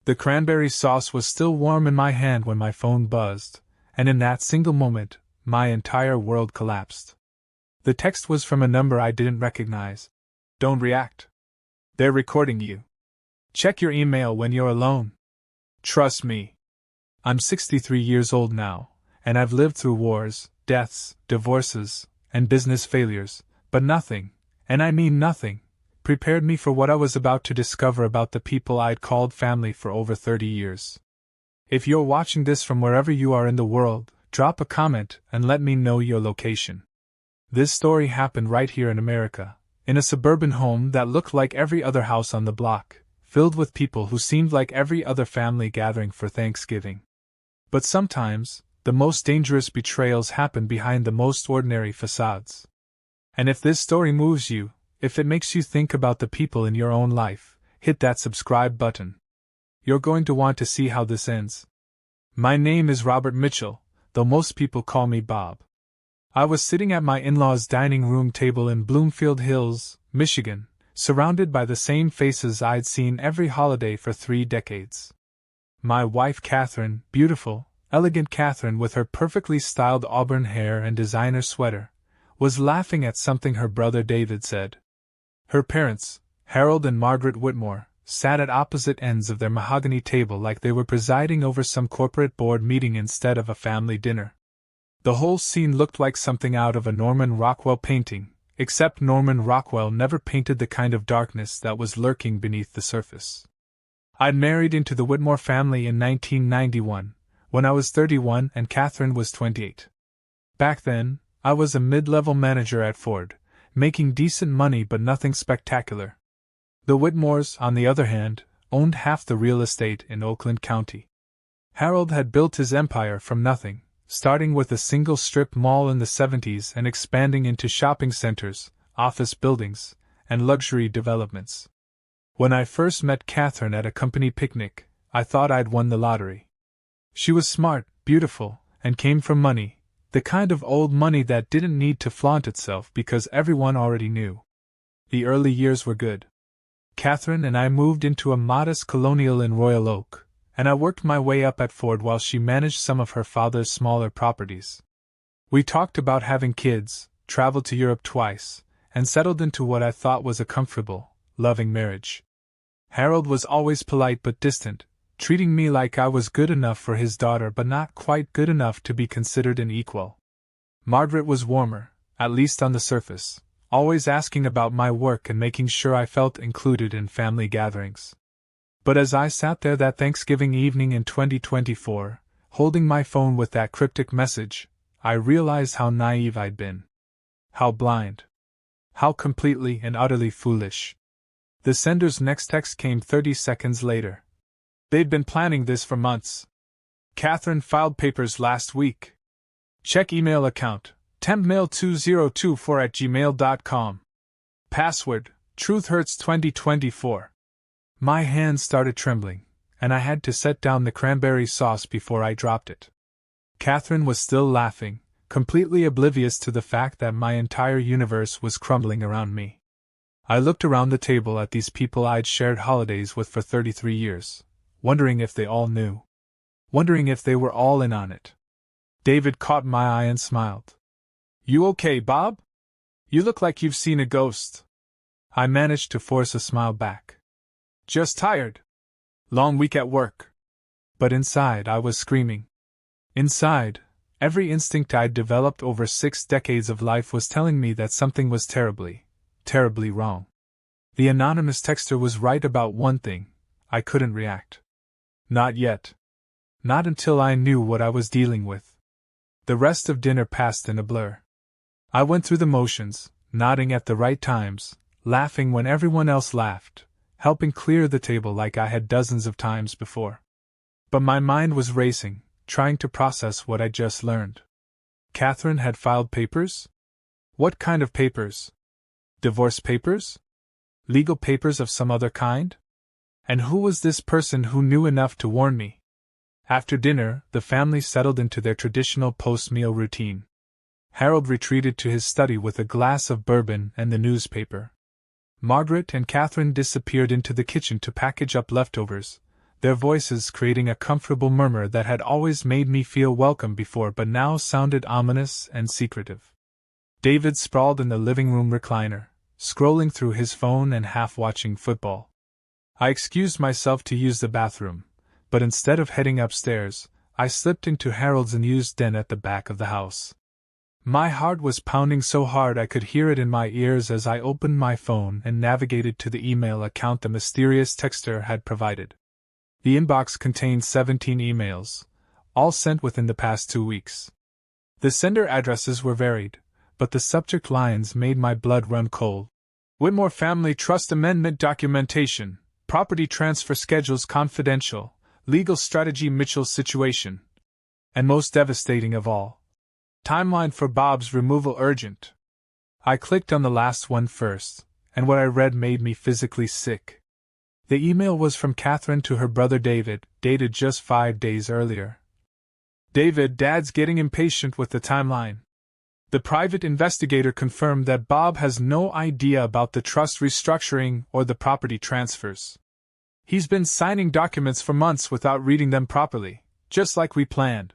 The cranberry sauce was still warm in my hand when my phone buzzed, and in that single moment, my entire world collapsed. The text was from a number I didn't recognize. Don't react. They're recording you. Check your email when you're alone. Trust me. I'm 63 years old now, and I've lived through wars, deaths, divorces, and business failures, but nothing, and I mean nothing, prepared me for what I was about to discover about the people I'd called family for over 30 years. If you're watching this from wherever you are in the world, drop a comment and let me know your location. This story happened right here in America, in a suburban home that looked like every other house on the block, filled with people who seemed like every other family gathering for Thanksgiving. But sometimes, the most dangerous betrayals happen behind the most ordinary facades. And if this story moves you, if it makes you think about the people in your own life, hit that subscribe button. You're going to want to see how this ends. My name is Robert Mitchell, though most people call me Bob. I was sitting at my in-laws' dining room table in Bloomfield Hills, Michigan, surrounded by the same faces I'd seen every holiday for 3 decades. My wife Catherine, beautiful, elegant Catherine with her perfectly styled auburn hair and designer sweater, was laughing at something her brother David said. Her parents, Harold and Margaret Whitmore, sat at opposite ends of their mahogany table like they were presiding over some corporate board meeting instead of a family dinner. The whole scene looked like something out of a Norman Rockwell painting, except Norman Rockwell never painted the kind of darkness that was lurking beneath the surface. I'd married into the Whitmore family in 1991, when I was 31 and Catherine was 28. Back then, I was a mid-level manager at Ford, making decent money but nothing spectacular. The Whitmores, on the other hand, owned half the real estate in Oakland County. Harold had built his empire from nothing, starting with a single strip mall in the 70s and expanding into shopping centers, office buildings, and luxury developments. When I first met Catherine at a company picnic, I thought I'd won the lottery. She was smart, beautiful, and came from money, the kind of old money that didn't need to flaunt itself because everyone already knew. The early years were good. Catherine and I moved into a modest colonial in Royal Oak, and I worked my way up at Ford while she managed some of her father's smaller properties. We talked about having kids, traveled to Europe twice, and settled into what I thought was a comfortable, loving marriage. Harold was always polite but distant, treating me like I was good enough for his daughter but not quite good enough to be considered an equal. Margaret was warmer, at least on the surface, always asking about my work and making sure I felt included in family gatherings. But as I sat there that Thanksgiving evening in 2024, holding my phone with that cryptic message, I realized how naive I'd been. How blind. How completely and utterly foolish. The sender's next text came 30 seconds later. They'd been planning this for months. Catherine filed papers last week. Check email account, tempmail2024@gmail.com. Password, truthhurts2024. My hands started trembling, and I had to set down the cranberry sauce before I dropped it. Catherine was still laughing, completely oblivious to the fact that my entire universe was crumbling around me. I looked around the table at these people I'd shared holidays with for 33 years, wondering if they all knew. Wondering if they were all in on it. David caught my eye and smiled. "You okay, Bob? You look like you've seen a ghost." I managed to force a smile back. "Just tired. Long week at work." But inside I was screaming. Inside, every instinct I'd developed over 6 decades of life was telling me that something was terribly, terribly wrong. The anonymous texter was right about one thing: I couldn't react. Not yet. Not until I knew what I was dealing with. The rest of dinner passed in a blur. I went through the motions, nodding at the right times, laughing when everyone else laughed, helping clear the table like I had dozens of times before. But my mind was racing, trying to process what I'd just learned. Catherine had filed papers? What kind of papers? Divorce papers? Legal papers of some other kind? And who was this person who knew enough to warn me? After dinner, the family settled into their traditional post-meal routine. Harold retreated to his study with a glass of bourbon and the newspaper. Margaret and Catherine disappeared into the kitchen to package up leftovers, their voices creating a comfortable murmur that had always made me feel welcome before but now sounded ominous and secretive. David sprawled in the living room recliner, scrolling through his phone and half-watching football. I excused myself to use the bathroom, but instead of heading upstairs, I slipped into Harold's unused den at the back of the house. My heart was pounding so hard I could hear it in my ears as I opened my phone and navigated to the email account the mysterious texter had provided. The inbox contained 17 emails, all sent within the past 2 weeks. The sender addresses were varied, but the subject lines made my blood run cold. Whitmore Family Trust Amendment Documentation, Property Transfer Schedules Confidential, Legal Strategy Mitchell's Situation. And most devastating of all, timeline for Bob's removal urgent. I clicked on the last one first, and what I read made me physically sick. The email was from Catherine to her brother David, dated just 5 days earlier. David, Dad's getting impatient with the timeline. The private investigator confirmed that Bob has no idea about the trust restructuring or the property transfers. He's been signing documents for months without reading them properly, just like we planned.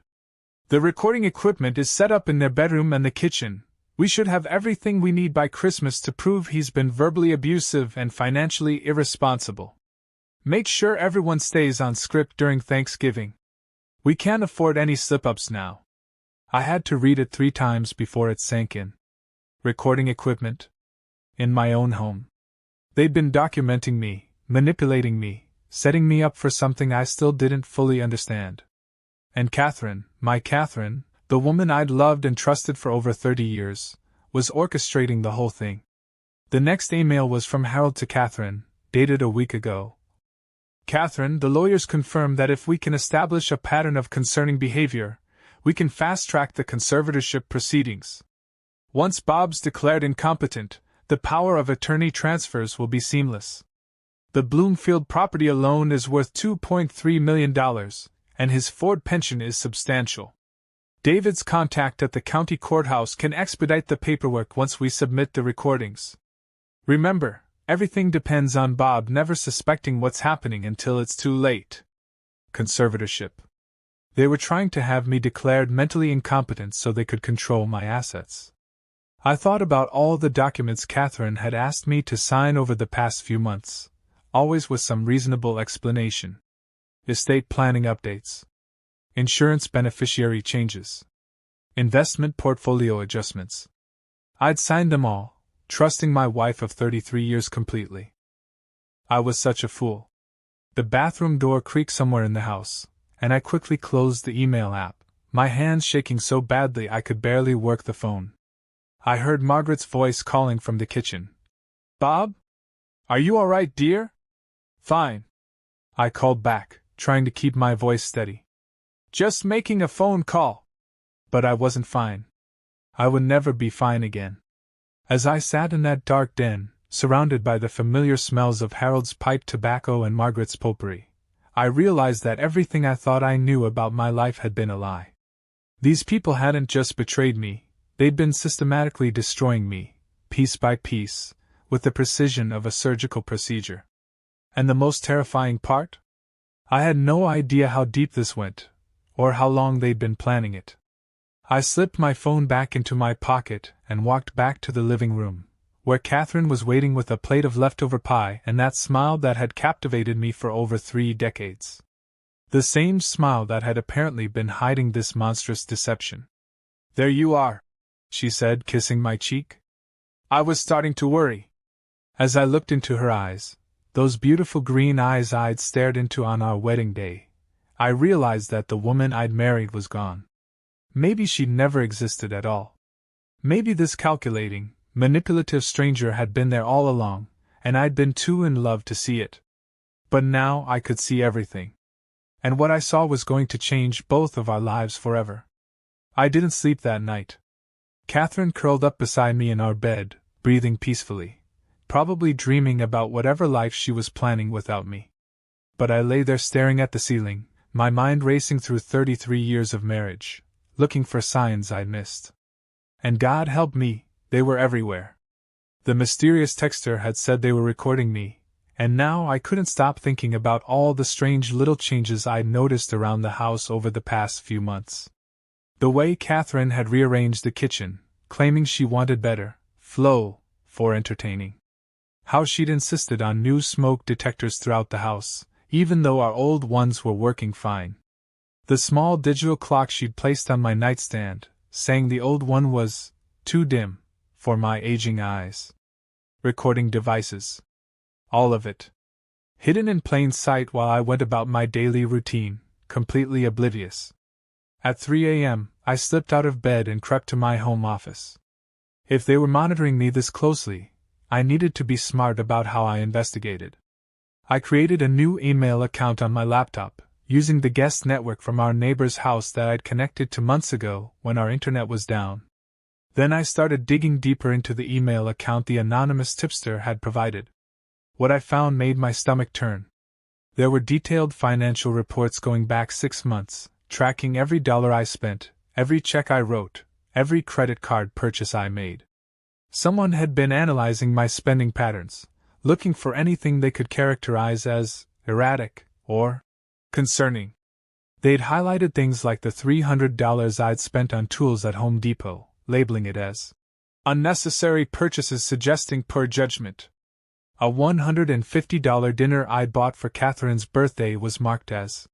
The recording equipment is set up in their bedroom and the kitchen. We should have everything we need by Christmas to prove he's been verbally abusive and financially irresponsible. Make sure everyone stays on script during Thanksgiving. We can't afford any slip-ups now. I had to read it 3 times before it sank in. Recording equipment? In my own home. They'd been documenting me, manipulating me, setting me up for something I still didn't fully understand. And Catherine, my Catherine, the woman I'd loved and trusted for over 30 years, was orchestrating the whole thing. The next email was from Harold to Catherine, dated a week ago. Catherine, the lawyers confirm that if we can establish a pattern of concerning behavior, we can fast-track the conservatorship proceedings. Once Bob's declared incompetent, the power of attorney transfers will be seamless. The Bloomfield property alone is worth $2.3 million, and his Ford pension is substantial. David's contact at the county courthouse can expedite the paperwork once we submit the recordings. Remember, everything depends on Bob never suspecting what's happening until it's too late. Conservatorship. They were trying to have me declared mentally incompetent so they could control my assets. I thought about all the documents Catherine had asked me to sign over the past few months, always with some reasonable explanation. Estate planning updates. Insurance beneficiary changes. Investment portfolio adjustments. I'd signed them all, trusting my wife of 33 years completely. I was such a fool. The bathroom door creaked somewhere in the house, and I quickly closed the email app, my hands shaking so badly I could barely work the phone. I heard Margaret's voice calling from the kitchen. Bob? Are you all right, dear? Fine. I called back, trying to keep my voice steady. Just making a phone call. But I wasn't fine. I would never be fine again. As I sat in that dark den, surrounded by the familiar smells of Harold's pipe tobacco and Margaret's potpourri, I realized that everything I thought I knew about my life had been a lie. These people hadn't just betrayed me, they'd been systematically destroying me, piece by piece, with the precision of a surgical procedure. And the most terrifying part? I had no idea how deep this went, or how long they'd been planning it. I slipped my phone back into my pocket and walked back to the living room, where Catherine was waiting with a plate of leftover pie and that smile that had captivated me for over 3 decades. The same smile that had apparently been hiding this monstrous deception. There you are, she said, kissing my cheek. I was starting to worry. As I looked into her eyes, those beautiful green eyes I'd stared into on our wedding day, I realized that the woman I'd married was gone. Maybe she'd never existed at all. Maybe this calculating, manipulative stranger had been there all along, and I'd been too in love to see it. But now I could see everything. And what I saw was going to change both of our lives forever. I didn't sleep that night. Catherine curled up beside me in our bed, breathing peacefully, probably dreaming about whatever life she was planning without me. But I lay there staring at the ceiling, my mind racing through 33 years of marriage, looking for signs I'd missed. And God help me, they were everywhere. The mysterious texter had said they were recording me, And now I couldn't stop thinking about all the strange little changes I'd noticed around the house over the past few months. The way Catherine had rearranged the kitchen, claiming she wanted better flow for entertaining. How she'd insisted on new smoke detectors throughout the house, even though our old ones were working fine. The small digital clock she'd placed on my nightstand, saying the old one was too dim for my aging eyes. Recording devices. All of it. Hidden in plain sight while I went about my daily routine, completely oblivious. At 3 a.m., I slipped out of bed and crept to my home office. If they were monitoring me this closely, I needed to be smart about how I investigated. I created a new email account on my laptop, using the guest network from our neighbor's house that I'd connected to months ago when our internet was down. Then I started digging deeper into the email account the anonymous tipster had provided. What I found made my stomach turn. There were detailed financial reports going back 6 months, tracking every dollar I spent, every check I wrote, every credit card purchase I made. Someone had been analyzing my spending patterns, looking for anything they could characterize as erratic or concerning. They'd highlighted things like the $300 I'd spent on tools at Home Depot, labeling it as unnecessary purchases suggesting poor judgment. A $150 dinner I'd bought for Catherine's birthday was marked as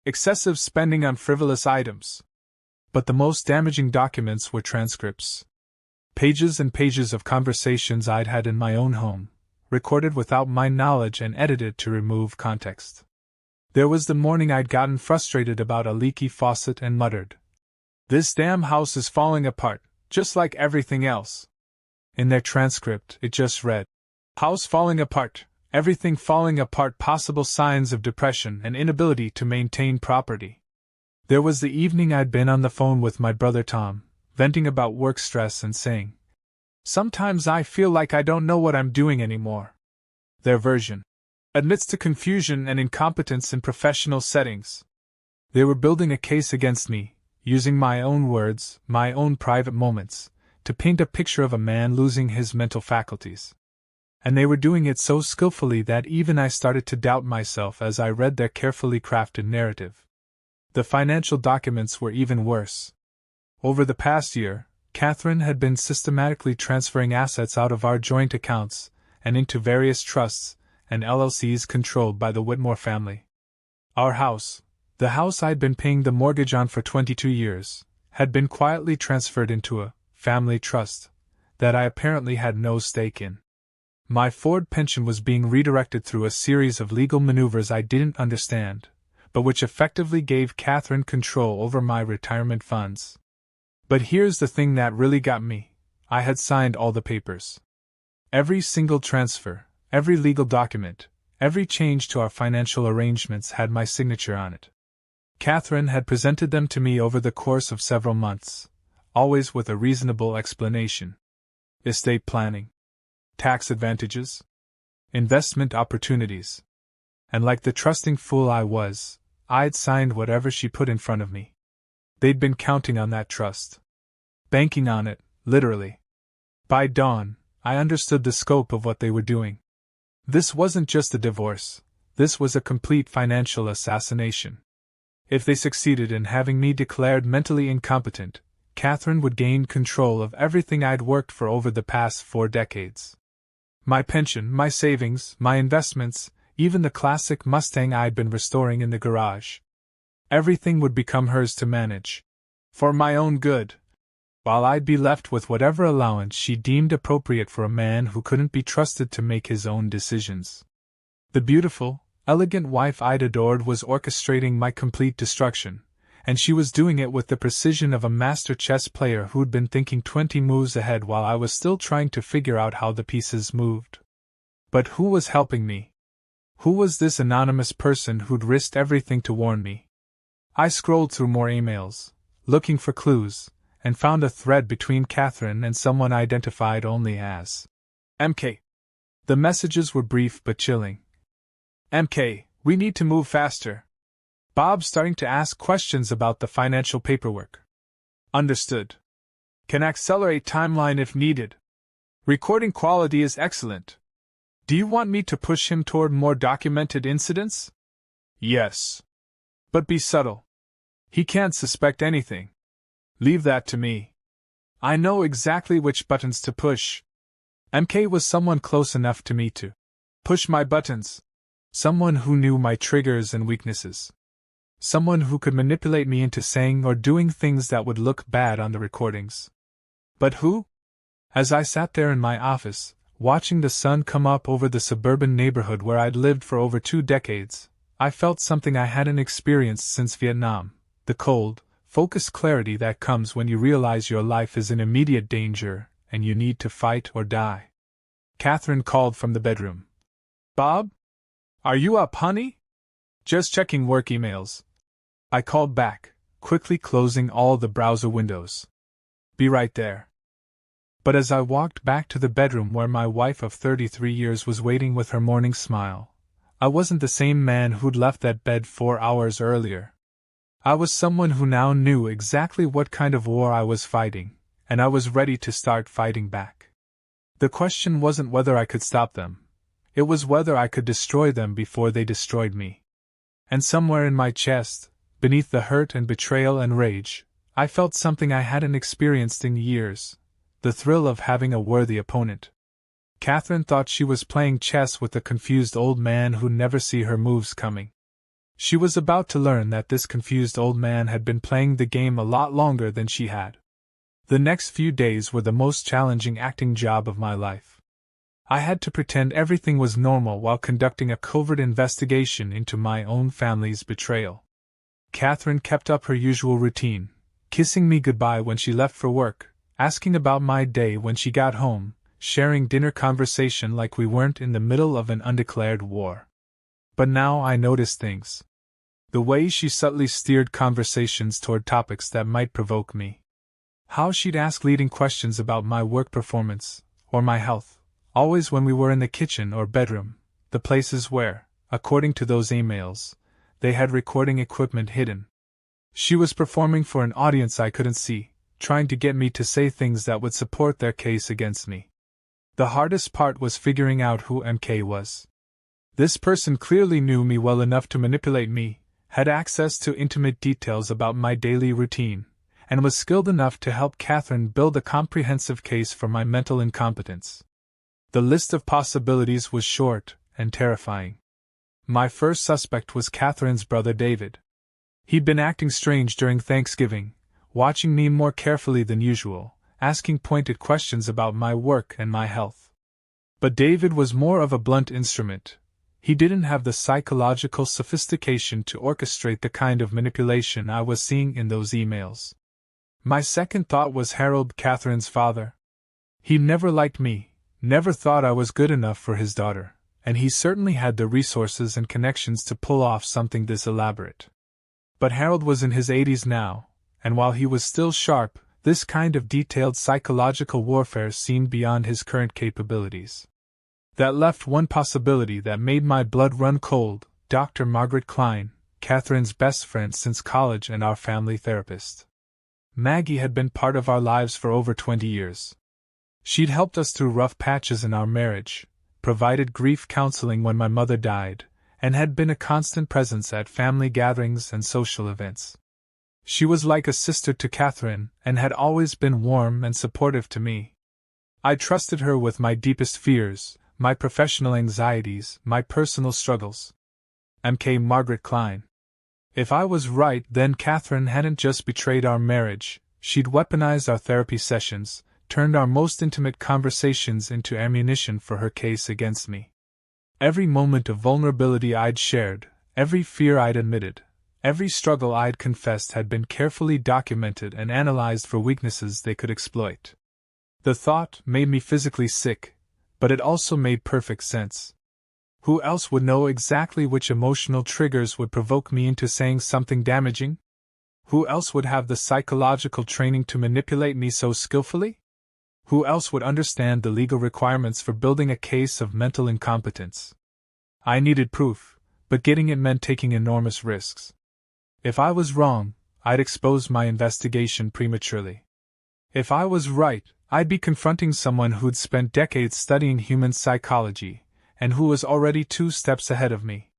excessive spending on frivolous items. But the most damaging documents were transcripts. Pages and pages of conversations I'd had in my own home, recorded without my knowledge and edited to remove context. There was the morning I'd gotten frustrated about a leaky faucet and muttered, "This damn house is falling apart, just like everything else." In their transcript, it just read, "House falling apart, everything falling apart, possible signs of depression and inability to maintain property." There was the evening I'd been on the phone with my brother Tom, venting about work stress and saying, "Sometimes I feel like I don't know what I'm doing anymore." Their version admits to confusion and incompetence in professional settings. They were building a case against me, using my own words, my own private moments, to paint a picture of a man losing his mental faculties. And they were doing it so skillfully that even I started to doubt myself as I read their carefully crafted narrative. The financial documents were even worse. Over the past year, Catherine had been systematically transferring assets out of our joint accounts and into various trusts and LLCs controlled by the Whitmore family. Our house, the house I'd been paying the mortgage on for 22 years, had been quietly transferred into a family trust that I apparently had no stake in. My Ford pension was being redirected through a series of legal maneuvers I didn't understand, but which effectively gave Catherine control over my retirement funds. But here's the thing that really got me. I had signed all the papers. Every single transfer, every legal document, every change to our financial arrangements had my signature on it. Catherine had presented them to me over the course of several months, always with a reasonable explanation. Estate planning. Tax advantages. Investment opportunities. And like the trusting fool I was, I'd signed whatever she put in front of me. They'd been counting on that trust. Banking on it, literally. By dawn, I understood the scope of what they were doing. This wasn't just a divorce, this was a complete financial assassination. If they succeeded in having me declared mentally incompetent, Catherine would gain control of everything I'd worked for over the past 4 decades. My pension, my savings, my investments, even the classic Mustang I'd been restoring in the garage. Everything would become hers to manage. For my own good. While I'd be left with whatever allowance she deemed appropriate for a man who couldn't be trusted to make his own decisions. The beautiful, elegant wife I'd adored was orchestrating my complete destruction, and she was doing it with the precision of a master chess player who'd been thinking 20 moves ahead while I was still trying to figure out how the pieces moved. But who was helping me? Who was this anonymous person who'd risked everything to warn me? I scrolled through more emails, looking for clues, and found a thread between Catherine and someone identified only as MK. The messages were brief but chilling. "MK, we need to move faster. Bob's starting to ask questions about the financial paperwork." "Understood. Can accelerate timeline if needed. Recording quality is excellent. Do you want me to push him toward more documented incidents? Yes. But be subtle. He can't suspect anything. Leave that to me. I know exactly which buttons to push. MK was someone close enough to me to push my buttons. Someone who knew my triggers and weaknesses. Someone who could manipulate me into saying or doing things that would look bad on the recordings. But who? As I sat there in my office, watching the sun come up over the suburban neighborhood where I'd lived for over 2 decades, I felt something I hadn't experienced since Vietnam, the cold, focused clarity that comes when you realize your life is in immediate danger and you need to fight or die. Catherine called from the bedroom. Bob? Are you up, honey? Just checking work emails. I called back, quickly closing all the browser windows. Be right there. But as I walked back to the bedroom where my wife of 33 years was waiting with her morning smile, I wasn't the same man who'd left that bed 4 hours earlier. I was someone who now knew exactly what kind of war I was fighting, and I was ready to start fighting back. The question wasn't whether I could stop them. It was whether I could destroy them before they destroyed me. And somewhere in my chest, beneath the hurt and betrayal and rage, I felt something I hadn't experienced in years, the thrill of having a worthy opponent. Catherine thought she was playing chess with a confused old man who'd never see her moves coming. She was about to learn that this confused old man had been playing the game a lot longer than she had. The next few days were the most challenging acting job of my life. I had to pretend everything was normal while conducting a covert investigation into my own family's betrayal. Catherine kept up her usual routine, kissing me goodbye when she left for work, asking about my day when she got home, sharing dinner conversation like we weren't in the middle of an undeclared war. But now I noticed things. The way she subtly steered conversations toward topics that might provoke me. How she'd ask leading questions about my work performance, or my health, always when we were in the kitchen or bedroom, the places where, according to those emails, they had recording equipment hidden. She was performing for an audience I couldn't see, trying to get me to say things that would support their case against me. The hardest part was figuring out who MK was. This person clearly knew me well enough to manipulate me, had access to intimate details about my daily routine, and was skilled enough to help Catherine build a comprehensive case for my mental incompetence. The list of possibilities was short and terrifying. My first suspect was Catherine's brother David. He'd been acting strange during Thanksgiving, watching me more carefully than usual, asking pointed questions about my work and my health. But David was more of a blunt instrument. He didn't have the psychological sophistication to orchestrate the kind of manipulation I was seeing in those emails. My second thought was Harold, Catherine's father. He never liked me, never thought I was good enough for his daughter, and he certainly had the resources and connections to pull off something this elaborate. But Harold was in his 80s now, and while he was still sharp, this kind of detailed psychological warfare seemed beyond his current capabilities. That left one possibility that made my blood run cold: Dr. Margaret Klein, Catherine's best friend since college and our family therapist. Maggie had been part of our lives for over 20 years. She'd helped us through rough patches in our marriage, provided grief counseling when my mother died, and had been a constant presence at family gatherings and social events. She was like a sister to Catherine and had always been warm and supportive to me. I trusted her with my deepest fears, my professional anxieties, my personal struggles. MK Margaret Klein. If I was right, then Catherine hadn't just betrayed our marriage, she'd weaponized our therapy sessions, turned our most intimate conversations into ammunition for her case against me. Every moment of vulnerability I'd shared, every fear I'd admitted, every struggle I'd confessed had been carefully documented and analyzed for weaknesses they could exploit. The thought made me physically sick, but it also made perfect sense. Who else would know exactly which emotional triggers would provoke me into saying something damaging? Who else would have the psychological training to manipulate me so skillfully? Who else would understand the legal requirements for building a case of mental incompetence? I needed proof, but getting it meant taking enormous risks. If I was wrong, I'd expose my investigation prematurely. If I was right, I'd be confronting someone who'd spent decades studying human psychology, and who was already 2 steps ahead of me.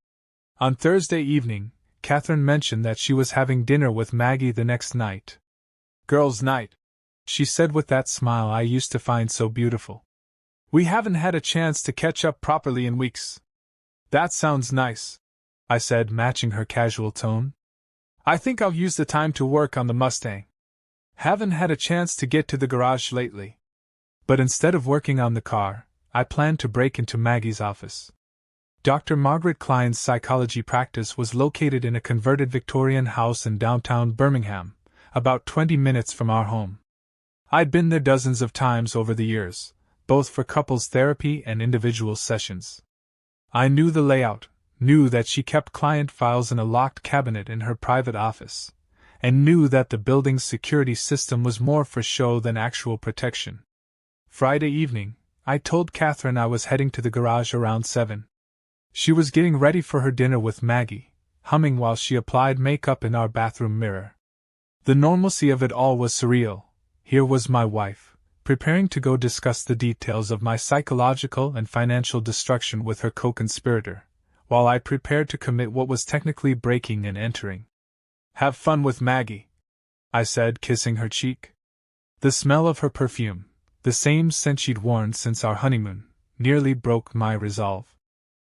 On Thursday evening, Catherine mentioned that she was having dinner with Maggie the next night. "Girls' night," she said with that smile I used to find so beautiful. "We haven't had a chance to catch up properly in weeks." "That sounds nice," I said, matching her casual tone. "I think I'll use the time to work on the Mustang. Haven't had a chance to get to the garage lately." But instead of working on the car, I planned to break into Maggie's office. Dr. Margaret Klein's psychology practice was located in a converted Victorian house in downtown Birmingham, about 20 minutes from our home. I'd been there dozens of times over the years, both for couples therapy and individual sessions. I knew the layout, knew that she kept client files in a locked cabinet in her private office, and knew that the building's security system was more for show than actual protection. Friday evening, I told Catherine I was heading to the garage around 7. She was getting ready for her dinner with Maggie, humming while she applied makeup in our bathroom mirror. The normalcy of it all was surreal. Here was my wife, preparing to go discuss the details of my psychological and financial destruction with her co-conspirator, while I prepared to commit what was technically breaking and entering. "Have fun with Maggie," I said, kissing her cheek. The smell of her perfume, the same scent she'd worn since our honeymoon, nearly broke my resolve.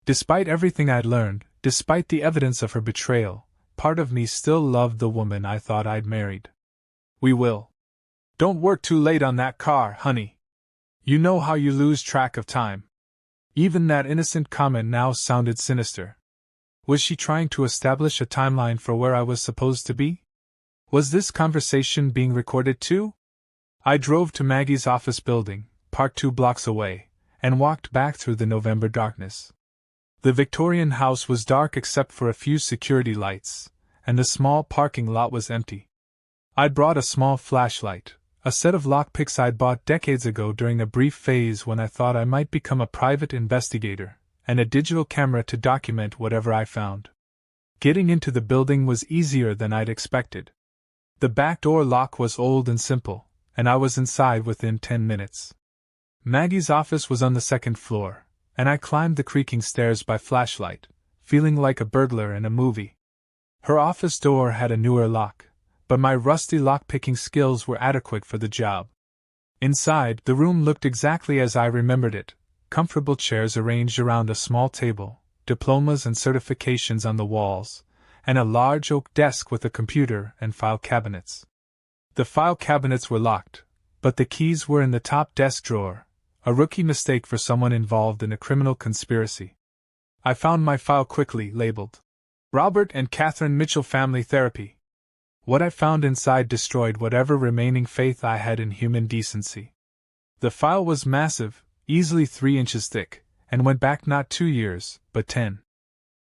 Despite everything I'd learned, despite the evidence of her betrayal, part of me still loved the woman I thought I'd married. "We will. Don't work too late on that car, honey. You know how you lose track of time." Even that innocent comment now sounded sinister. Was she trying to establish a timeline for where I was supposed to be? Was this conversation being recorded too? I drove to Maggie's office building, parked 2 blocks away, and walked back through the November darkness. The Victorian house was dark except for a few security lights, and the small parking lot was empty. I'd brought a small flashlight, a set of lockpicks I'd bought decades ago during a brief phase when I thought I might become a private investigator, and a digital camera to document whatever I found. Getting into the building was easier than I'd expected. The back door lock was old and simple, and I was inside within 10 minutes. Maggie's office was on the 2nd floor, and I climbed the creaking stairs by flashlight, feeling like a burglar in a movie. Her office door had a newer lock, but my rusty lock-picking skills were adequate for the job. Inside, the room looked exactly as I remembered it, comfortable chairs arranged around a small table, diplomas and certifications on the walls, and a large oak desk with a computer and file cabinets. The file cabinets were locked, but the keys were in the top desk drawer, a rookie mistake for someone involved in a criminal conspiracy. I found my file quickly, labeled Robert and Catherine Mitchell Family Therapy. What I found inside destroyed whatever remaining faith I had in human decency. The file was massive, easily 3 inches thick, and went back not 2 years, but 10.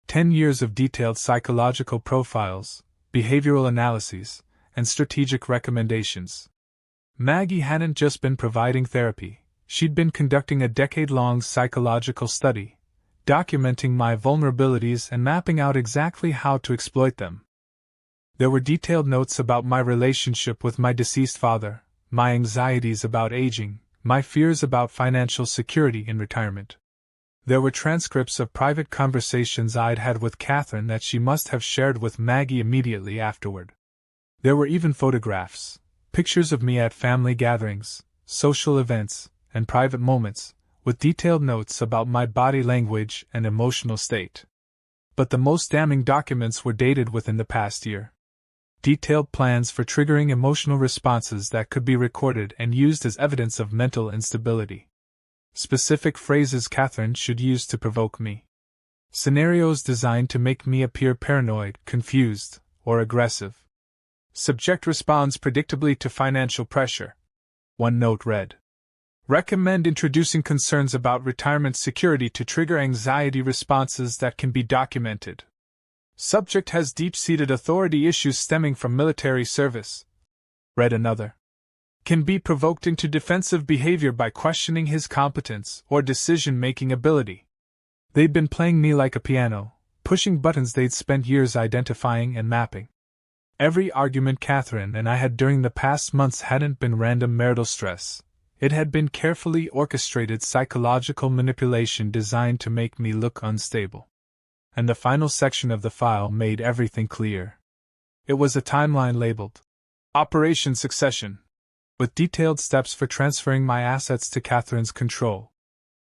10 years of detailed psychological profiles, behavioral analyses, and strategic recommendations. Maggie hadn't just been providing therapy, she'd been conducting a decade-long psychological study, documenting my vulnerabilities and mapping out exactly how to exploit them. There were detailed notes about my relationship with my deceased father, my anxieties about aging, my fears about financial security in retirement. There were transcripts of private conversations I'd had with Catherine that she must have shared with Maggie immediately afterward. There were even photographs, pictures of me at family gatherings, social events, and private moments, with detailed notes about my body language and emotional state. But the most damning documents were dated within the past year. Detailed plans for triggering emotional responses that could be recorded and used as evidence of mental instability. Specific phrases Catherine should use to provoke me. Scenarios designed to make me appear paranoid, confused, or aggressive. Subject responds predictably to financial pressure. One note read, recommend introducing concerns about retirement security to trigger anxiety responses that can be documented. Subject has deep-seated authority issues stemming from military service. Read another. Can be provoked into defensive behavior by questioning his competence or decision-making ability. They'd been playing me like a piano, pushing buttons they'd spent years identifying and mapping. Every argument Catherine and I had during the past months hadn't been random marital stress. It had been carefully orchestrated psychological manipulation designed to make me look unstable. And the final section of the file made everything clear. It was a timeline labeled Operation Succession, with detailed steps for transferring my assets to Catherine's control.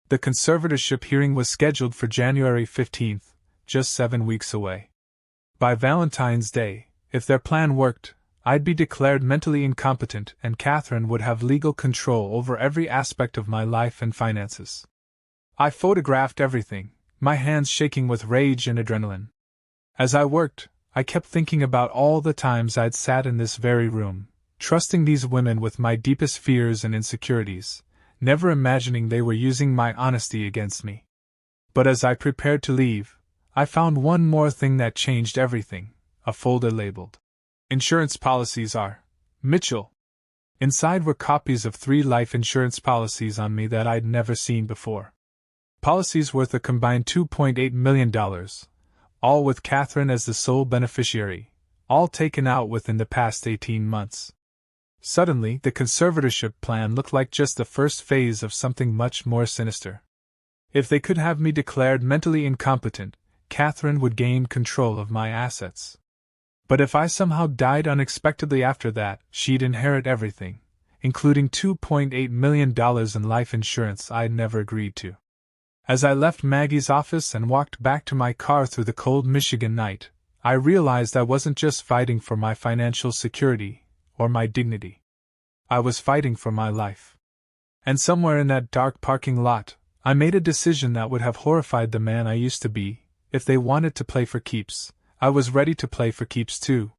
The conservatorship hearing was scheduled for January 15th, just 7 weeks away. By Valentine's Day, if their plan worked, I'd be declared mentally incompetent and Catherine would have legal control over every aspect of my life and finances. I photographed everything, my hands shaking with rage and adrenaline. As I worked, I kept thinking about all the times I'd sat in this very room, trusting these women with my deepest fears and insecurities, never imagining they were using my honesty against me. But as I prepared to leave, I found one more thing that changed everything, a folder labeled Insurance Policies R. Mitchell. Inside were copies of 3 life insurance policies on me that I'd never seen before. Policies worth a combined $2.8 million, all with Catherine as the sole beneficiary, all taken out within the past 18 months. Suddenly, the conservatorship plan looked like just the first phase of something much more sinister. If they could have me declared mentally incompetent, Catherine would gain control of my assets. But if I somehow died unexpectedly after that, she'd inherit everything, including $2.8 million in life insurance I'd never agreed to. As I left Maggie's office and walked back to my car through the cold Michigan night, I realized I wasn't just fighting for my financial security or my dignity. I was fighting for my life. And somewhere in that dark parking lot, I made a decision that would have horrified the man I used to be. If they wanted to play for keeps, I was ready to play for keeps too.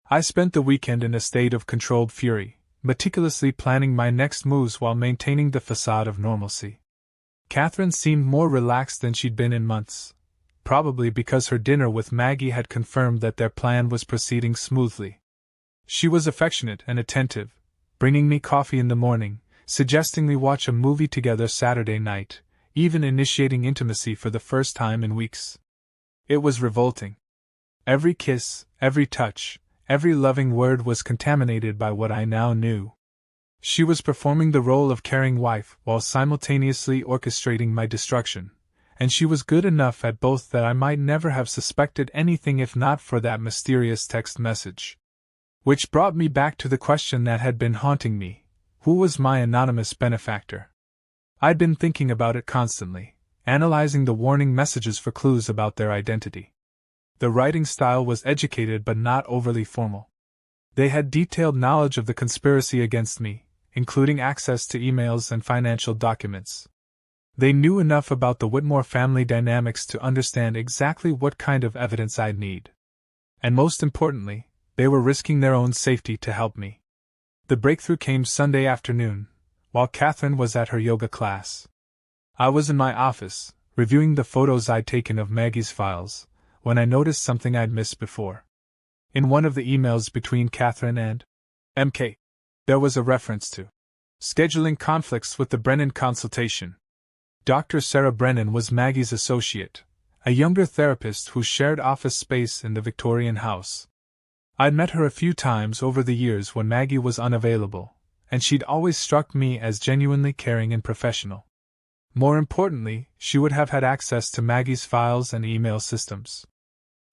I spent the weekend in a state of controlled fury, meticulously planning my next moves while maintaining the facade of normalcy. Catherine seemed more relaxed than she'd been in months, probably because her dinner with Maggie had confirmed that their plan was proceeding smoothly. She was affectionate and attentive, bringing me coffee in the morning, suggesting we watch a movie together Saturday night, even initiating intimacy for the first time in weeks. It was revolting. Every kiss, every touch, every loving word was contaminated by what I now knew. She was performing the role of caring wife while simultaneously orchestrating my destruction, and she was good enough at both that I might never have suspected anything if not for that mysterious text message. Which brought me back to the question that had been haunting me: who was my anonymous benefactor? I'd been thinking about it constantly, analyzing the warning messages for clues about their identity. The writing style was educated but not overly formal. They had detailed knowledge of the conspiracy against me, including access to emails and financial documents. They knew enough about the Whitmore family dynamics to understand exactly what kind of evidence I'd need. And most importantly, they were risking their own safety to help me. The breakthrough came Sunday afternoon, while Catherine was at her yoga class. I was in my office, reviewing the photos I'd taken of Maggie's files, when I noticed something I'd missed before. In one of the emails between Catherine and MK, there was a reference to scheduling conflicts with the Brennan consultation. Dr. Sarah Brennan was Maggie's associate, a younger therapist who shared office space in the Victorian house. I'd met her a few times over the years when Maggie was unavailable, and she'd always struck me as genuinely caring and professional. More importantly, she would have had access to Maggie's files and email systems.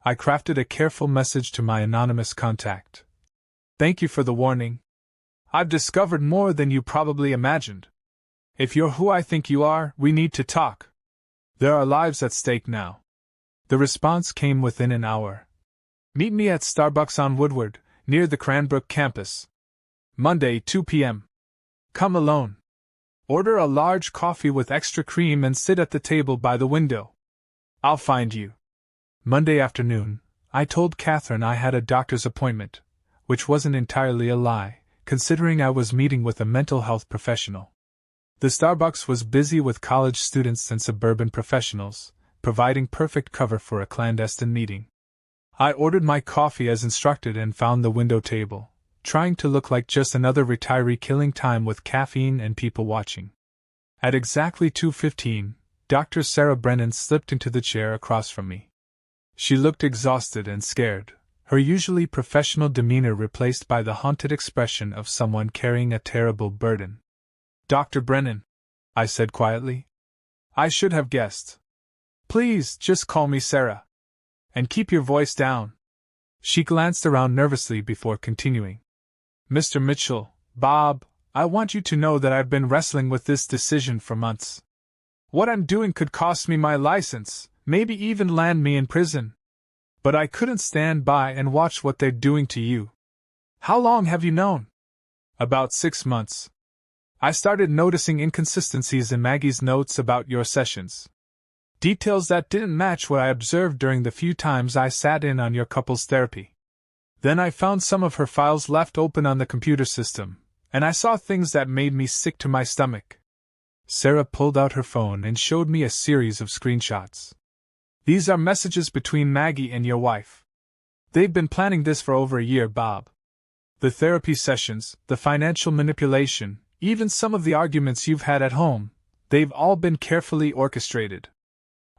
I crafted a careful message to my anonymous contact. Thank you for the warning. I've discovered more than you probably imagined. If you're who I think you are, we need to talk. There are lives at stake now. The response came within an hour. Meet me at Starbucks on Woodward, near the Cranbrook campus. Monday, 2 p.m. Come alone. Order a large coffee with extra cream and sit at the table by the window. I'll find you. Monday afternoon, I told Catherine I had a doctor's appointment, which wasn't entirely a lie, considering I was meeting with a mental health professional. The Starbucks was busy with college students and suburban professionals, providing perfect cover for a clandestine meeting. I ordered my coffee as instructed and found the window table, trying to look like just another retiree killing time with caffeine and people watching. At exactly 2:15, Dr. Sarah Brennan slipped into the chair across from me. She looked exhausted and scared, her usually professional demeanor replaced by the haunted expression of someone carrying a terrible burden. Dr. Brennan, I said quietly. I should have guessed. Please, just call me Sarah. And keep your voice down. She glanced around nervously before continuing. Mr. Mitchell, Bob, I want you to know that I've been wrestling with this decision for months. What I'm doing could cost me my license, maybe even land me in prison. But I couldn't stand by and watch what they're doing to you. How long have you known? About 6 months. I started noticing inconsistencies in Maggie's notes about your sessions. Details that didn't match what I observed during the few times I sat in on your couple's therapy. Then I found some of her files left open on the computer system, and I saw things that made me sick to my stomach. Sarah pulled out her phone and showed me a series of screenshots. These are messages between Maggie and your wife. They've been planning this for over a year, Bob. The therapy sessions, the financial manipulation, even some of the arguments you've had at home, they've all been carefully orchestrated.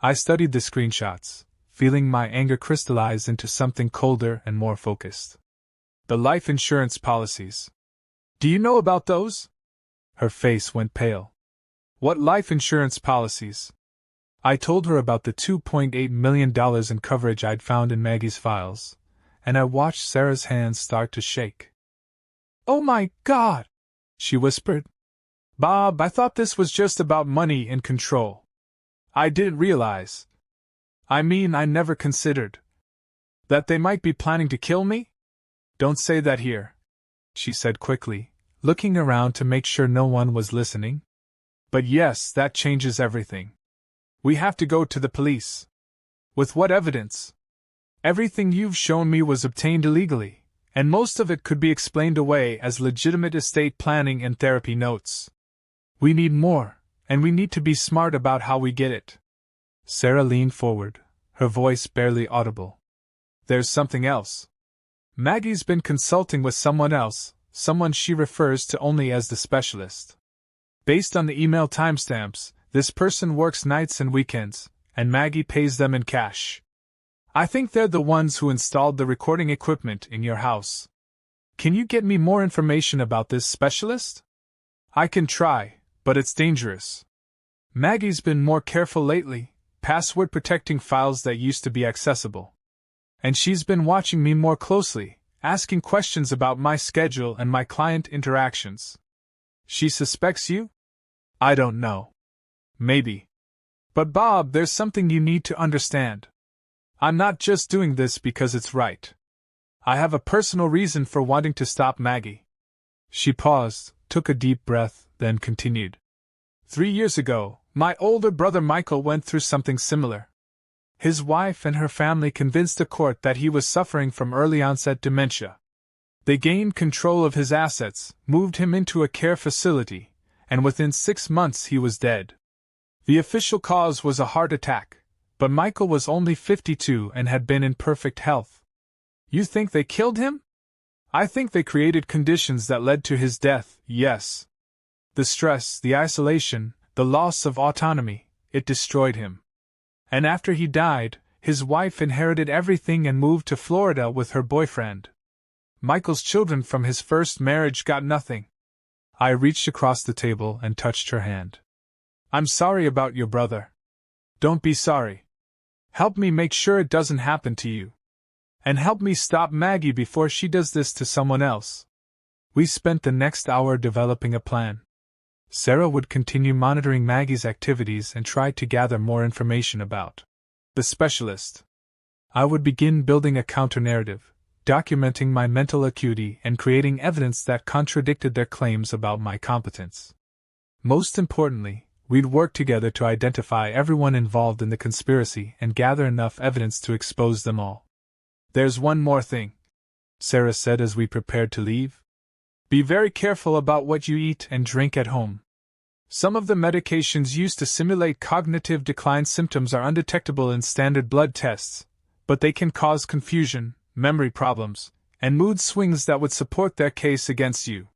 I studied the screenshots, feeling my anger crystallize into something colder and more focused. The life insurance policies. Do you know about those? Her face went pale. What life insurance policies? I told her about the $2.8 million in coverage I'd found in Maggie's files, and I watched Sarah's hands start to shake. Oh my God! She whispered. Bob, I thought this was just about money and control. I didn't realize. I never considered. That they might be planning to kill me? Don't say that here, she said quickly, looking around to make sure no one was listening. But yes, that changes everything. We have to go to the police. With what evidence? Everything you've shown me was obtained illegally, and most of it could be explained away as legitimate estate planning and therapy notes. We need more, and we need to be smart about how we get it. Sarah leaned forward, her voice barely audible. There's something else. Maggie's been consulting with someone else, someone she refers to only as the specialist. Based on the email timestamps, this person works nights and weekends, and Maggie pays them in cash. I think they're the ones who installed the recording equipment in your house. Can you get me more information about this specialist? I can try, but it's dangerous. Maggie's been more careful lately, password protecting files that used to be accessible. And she's been watching me more closely, asking questions about my schedule and my client interactions. She suspects you? I don't know. Maybe. But Bob, there's something you need to understand. I'm not just doing this because it's right. I have a personal reason for wanting to stop Maggie. She paused, took a deep breath, then continued. 3 years ago, my older brother Michael went through something similar. His wife and her family convinced the court that he was suffering from early-onset dementia. They gained control of his assets, moved him into a care facility, and within 6 months he was dead. The official cause was a heart attack, but Michael was only 52 and had been in perfect health. You think they killed him? I think they created conditions that led to his death, yes. The stress, the isolation, the loss of autonomy, it destroyed him. And after he died, his wife inherited everything and moved to Florida with her boyfriend. Michael's children from his first marriage got nothing. I reached across the table and touched her hand. I'm sorry about your brother. Don't be sorry. Help me make sure it doesn't happen to you. And help me stop Maggie before she does this to someone else. We spent the next hour developing a plan. Sarah would continue monitoring Maggie's activities and try to gather more information about the specialist. I would begin building a counter-narrative, documenting my mental acuity and creating evidence that contradicted their claims about my competence. Most importantly, we'd work together to identify everyone involved in the conspiracy and gather enough evidence to expose them all. There's one more thing, Sarah said as we prepared to leave. Be very careful about what you eat and drink at home. Some of the medications used to simulate cognitive decline symptoms are undetectable in standard blood tests, but they can cause confusion, memory problems, and mood swings that would support their case against you.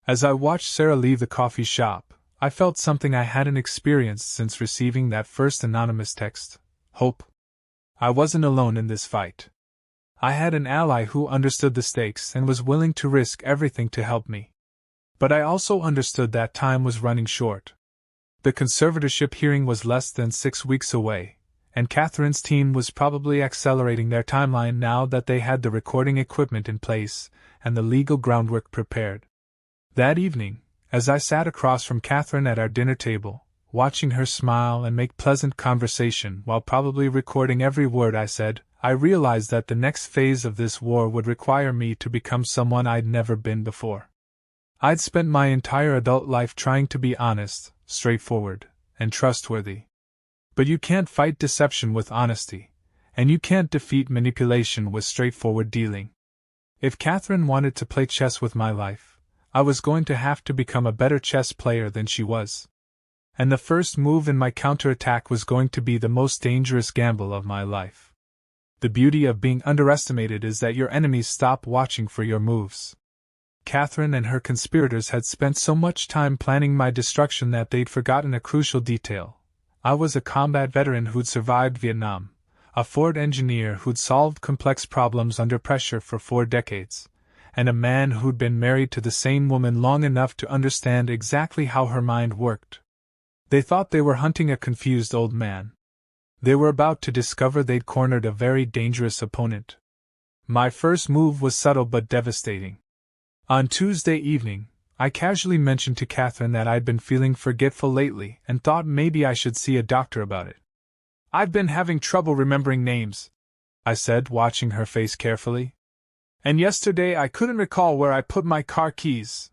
As I watched Sarah leave the coffee shop, I felt something I hadn't experienced since receiving that first anonymous text: hope. I wasn't alone in this fight. I had an ally who understood the stakes and was willing to risk everything to help me. But I also understood that time was running short. The conservatorship hearing was less than 6 weeks away, and Catherine's team was probably accelerating their timeline now that they had the recording equipment in place and the legal groundwork prepared. That evening, as I sat across from Catherine at our dinner table, watching her smile and make pleasant conversation while probably recording every word I said, I realized that the next phase of this war would require me to become someone I'd never been before. I'd spent my entire adult life trying to be honest, straightforward, and trustworthy. But you can't fight deception with honesty, and you can't defeat manipulation with straightforward dealing. If Catherine wanted to play chess with my life, I was going to have to become a better chess player than she was. And the first move in my counterattack was going to be the most dangerous gamble of my life. The beauty of being underestimated is that your enemies stop watching for your moves. Catherine and her conspirators had spent so much time planning my destruction that they'd forgotten a crucial detail. I was a combat veteran who'd survived Vietnam, a Ford engineer who'd solved complex problems under pressure for 4 decades, and a man who'd been married to the same woman long enough to understand exactly how her mind worked. They thought they were hunting a confused old man. They were about to discover they'd cornered a very dangerous opponent. My first move was subtle but devastating. On Tuesday evening, I casually mentioned to Catherine that I'd been feeling forgetful lately and thought maybe I should see a doctor about it. "I've been having trouble remembering names," I said, watching her face carefully. "And yesterday I couldn't recall where I put my car keys.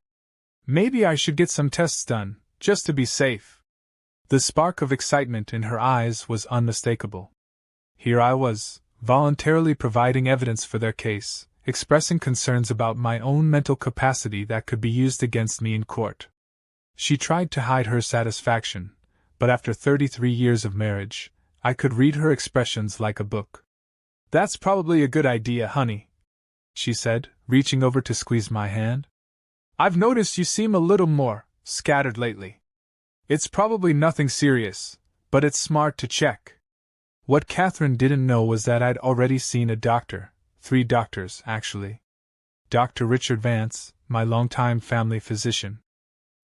Maybe I should get some tests done, just to be safe." The spark of excitement in her eyes was unmistakable. Here I was, voluntarily providing evidence for their case, expressing concerns about my own mental capacity that could be used against me in court. She tried to hide her satisfaction, but after 33 years of marriage, I could read her expressions like a book. "That's probably a good idea, honey," she said, reaching over to squeeze my hand. "I've noticed you seem a little more scattered lately. It's probably nothing serious, but it's smart to check." What Catherine didn't know was that I'd already seen a doctor, 3 doctors, actually. Dr. Richard Vance, my longtime family physician.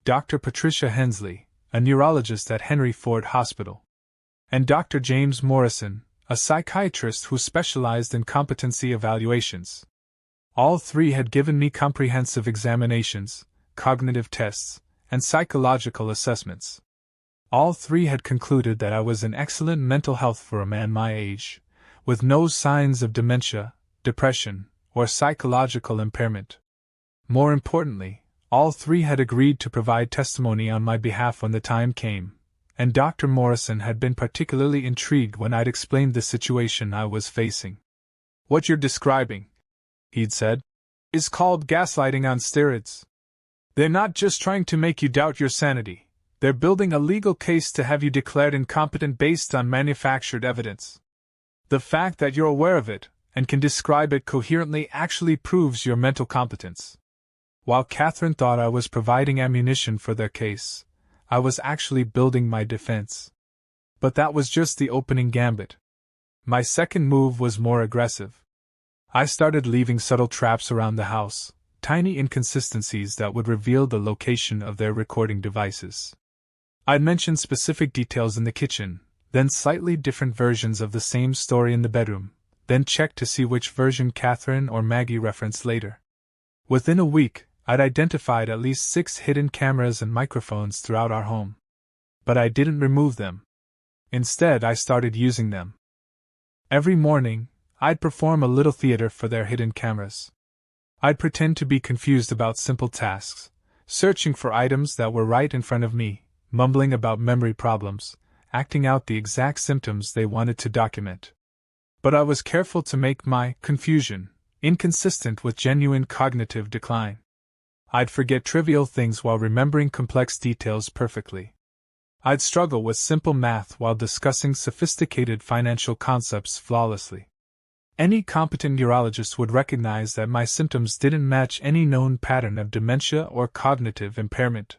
Dr. Patricia Hensley, a neurologist at Henry Ford Hospital. And Dr. James Morrison, a psychiatrist who specialized in competency evaluations. All 3 had given me comprehensive examinations, cognitive tests, and psychological assessments. All 3 had concluded that I was in excellent mental health for a man my age, with no signs of dementia, depression, or psychological impairment. More importantly, all 3 had agreed to provide testimony on my behalf when the time came, and Dr. Morrison had been particularly intrigued when I'd explained the situation I was facing. "What you're describing," he'd said, "is called gaslighting on steroids. They're not just trying to make you doubt your sanity, they're building a legal case to have you declared incompetent based on manufactured evidence. The fact that you're aware of it, and can describe it coherently, actually proves your mental competence." While Catherine thought I was providing ammunition for their case, I was actually building my defense. But that was just the opening gambit. My second move was more aggressive. I started leaving subtle traps around the house, tiny inconsistencies that would reveal the location of their recording devices. I'd mention specific details in the kitchen, then slightly different versions of the same story in the bedroom, then check to see which version Catherine or Maggie referenced later. Within a week, I'd identified at least 6 hidden cameras and microphones throughout our home. But I didn't remove them. Instead, I started using them. Every morning, I'd perform a little theater for their hidden cameras. I'd pretend to be confused about simple tasks, searching for items that were right in front of me, mumbling about memory problems, acting out the exact symptoms they wanted to document. But I was careful to make my confusion inconsistent with genuine cognitive decline. I'd forget trivial things while remembering complex details perfectly. I'd struggle with simple math while discussing sophisticated financial concepts flawlessly. Any competent neurologist would recognize that my symptoms didn't match any known pattern of dementia or cognitive impairment.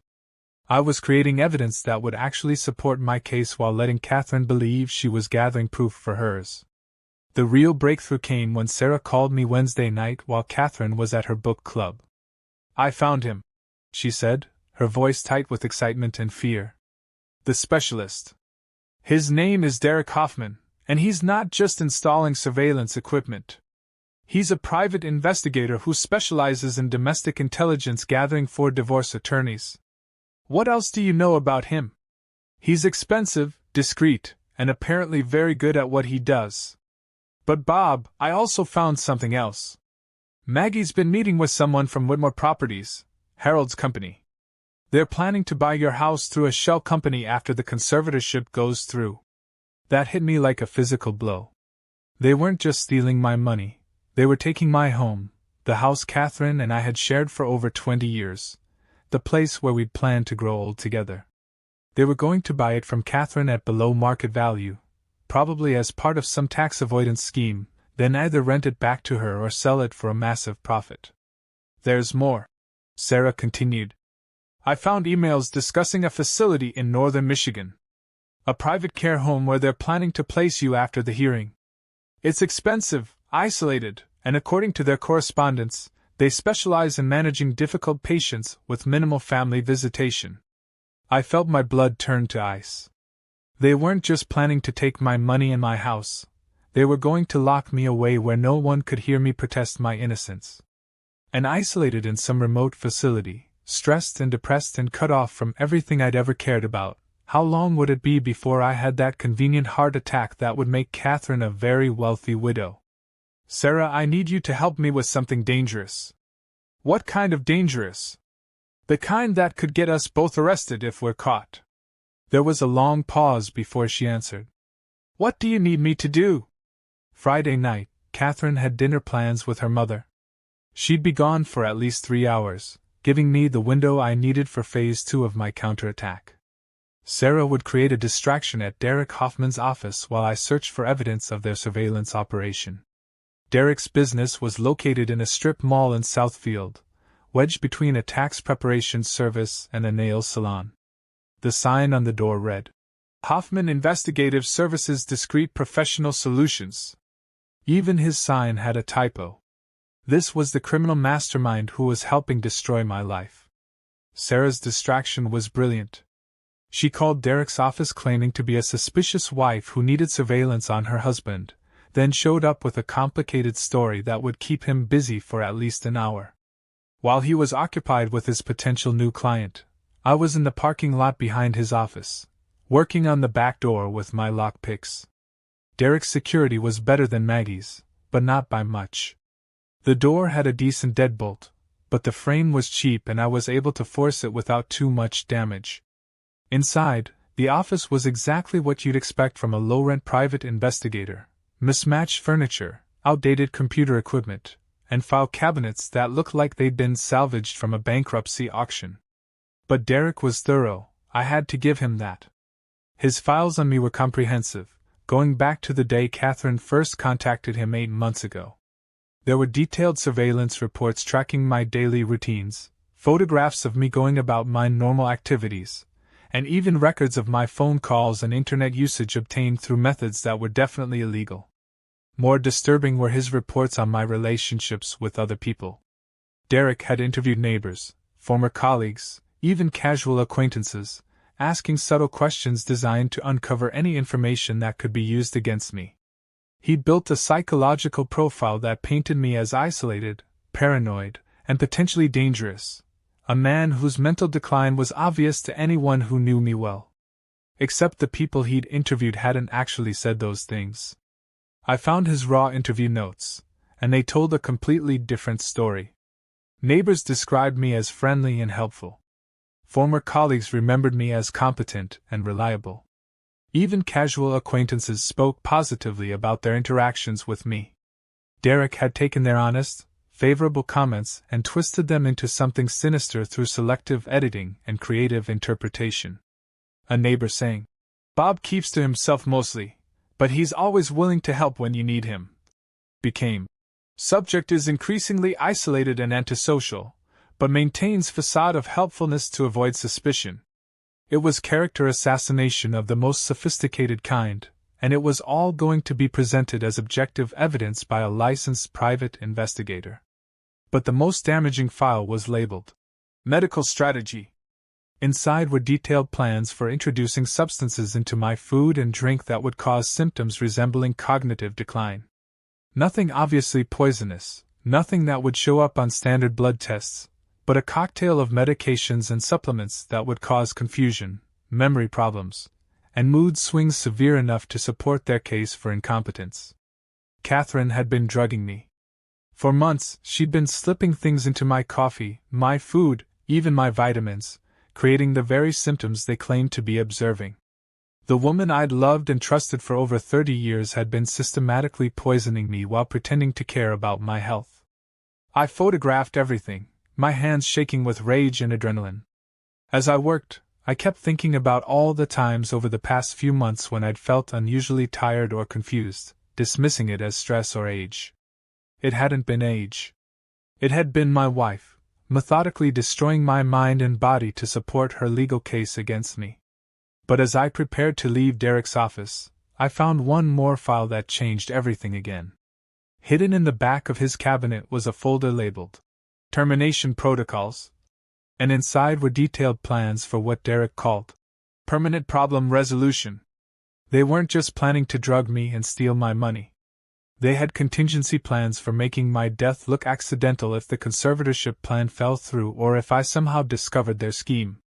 I was creating evidence that would actually support my case while letting Catherine believe she was gathering proof for hers. The real breakthrough came when Sarah called me Wednesday night while Catherine was at her book club. "I found him," she said, her voice tight with excitement and fear. The specialist. His name is Derek Hoffman, and he's not just installing surveillance equipment. He's a private investigator who specializes in domestic intelligence gathering for divorce attorneys. What else do you know about him? He's expensive, discreet, and apparently very good at what he does. But Bob, I also found something else. Maggie's been meeting with someone from Whitmore Properties, Harold's company. They're planning to buy your house through a shell company after the conservatorship goes through. That hit me like a physical blow. They weren't just stealing my money. They were taking my home, the house Catherine and I had shared for over 20 years, the place where we'd planned to grow old together. They were going to buy it from Catherine at below market value, probably as part of some tax avoidance scheme, then either rent it back to her or sell it for a massive profit. There's more, Sarah continued. I found emails discussing a facility in northern Michigan. A private care home where they're planning to place you after the hearing. It's expensive, isolated, and according to their correspondence, they specialize in managing difficult patients with minimal family visitation. I felt my blood turn to ice. They weren't just planning to take my money and my house, they were going to lock me away where no one could hear me protest my innocence. And isolated in some remote facility, stressed and depressed and cut off from everything I'd ever cared about, how long would it be before I had that convenient heart attack that would make Catherine a very wealthy widow? Sarah, I need you to help me with something dangerous. What kind of dangerous? The kind that could get us both arrested if we're caught. There was a long pause before she answered. What do you need me to do? Friday night, Catherine had dinner plans with her mother. She'd be gone for at least 3 hours, giving me the window I needed for phase 2 of my counterattack. Sarah would create a distraction at Derek Hoffman's office while I searched for evidence of their surveillance operation. Derek's business was located in a strip mall in Southfield, wedged between a tax preparation service and a nail salon. The sign on the door read, Hoffman Investigative Services Discreet Professional Solutions. Even his sign had a typo. This was the criminal mastermind who was helping destroy my life. Sarah's distraction was brilliant. She called Derek's office claiming to be a suspicious wife who needed surveillance on her husband, then showed up with a complicated story that would keep him busy for at least an hour. While he was occupied with his potential new client, I was in the parking lot behind his office, working on the back door with my lockpicks. Derek's security was better than Maggie's, but not by much. The door had a decent deadbolt, but the frame was cheap and I was able to force it without too much damage. Inside, the office was exactly what you'd expect from a low-rent private investigator. Mismatched furniture, outdated computer equipment, and file cabinets that looked like they'd been salvaged from a bankruptcy auction. But Derek was thorough, I had to give him that. His files on me were comprehensive, going back to the day Catherine first contacted him 8 months ago. There were detailed surveillance reports tracking my daily routines, photographs of me going about my normal activities, and even records of my phone calls and internet usage obtained through methods that were definitely illegal. More disturbing were his reports on my relationships with other people. Derek had interviewed neighbors, former colleagues, even casual acquaintances, asking subtle questions designed to uncover any information that could be used against me. He'd built a psychological profile that painted me as isolated, paranoid, and potentially dangerous, a man whose mental decline was obvious to anyone who knew me well. Except the people he'd interviewed hadn't actually said those things. I found his raw interview notes, and they told a completely different story. Neighbors described me as friendly and helpful. Former colleagues remembered me as competent and reliable. Even casual acquaintances spoke positively about their interactions with me. Derek had taken their honest, favorable comments and twisted them into something sinister through selective editing and creative interpretation. A neighbor saying, "Bob keeps to himself mostly, but he's always willing to help when you need him," became, "Subject is increasingly isolated and antisocial, but maintains facade of helpfulness to avoid suspicion." It was character assassination of the most sophisticated kind, and it was all going to be presented as objective evidence by a licensed private investigator. But the most damaging file was labeled, Medical strategy. Inside were detailed plans for introducing substances into my food and drink that would cause symptoms resembling cognitive decline. Nothing obviously poisonous, nothing that would show up on standard blood tests, but a cocktail of medications and supplements that would cause confusion, memory problems, and mood swings severe enough to support their case for incompetence. Catherine had been drugging me. For months, she'd been slipping things into my coffee, my food, even my vitamins, creating the very symptoms they claimed to be observing. The woman I'd loved and trusted for over 30 years had been systematically poisoning me while pretending to care about my health. I photographed everything, my hands shaking with rage and adrenaline. As I worked, I kept thinking about all the times over the past few months when I'd felt unusually tired or confused, dismissing it as stress or age. It hadn't been age. It had been my wife, methodically destroying my mind and body to support her legal case against me. But as I prepared to leave Derek's office, I found one more file that changed everything again. Hidden in the back of his cabinet was a folder labeled Termination Protocols, and inside were detailed plans for what Derek called permanent problem resolution. They weren't just planning to drug me and steal my money. They had contingency plans for making my death look accidental if the conservatorship plan fell through or if I somehow discovered their scheme.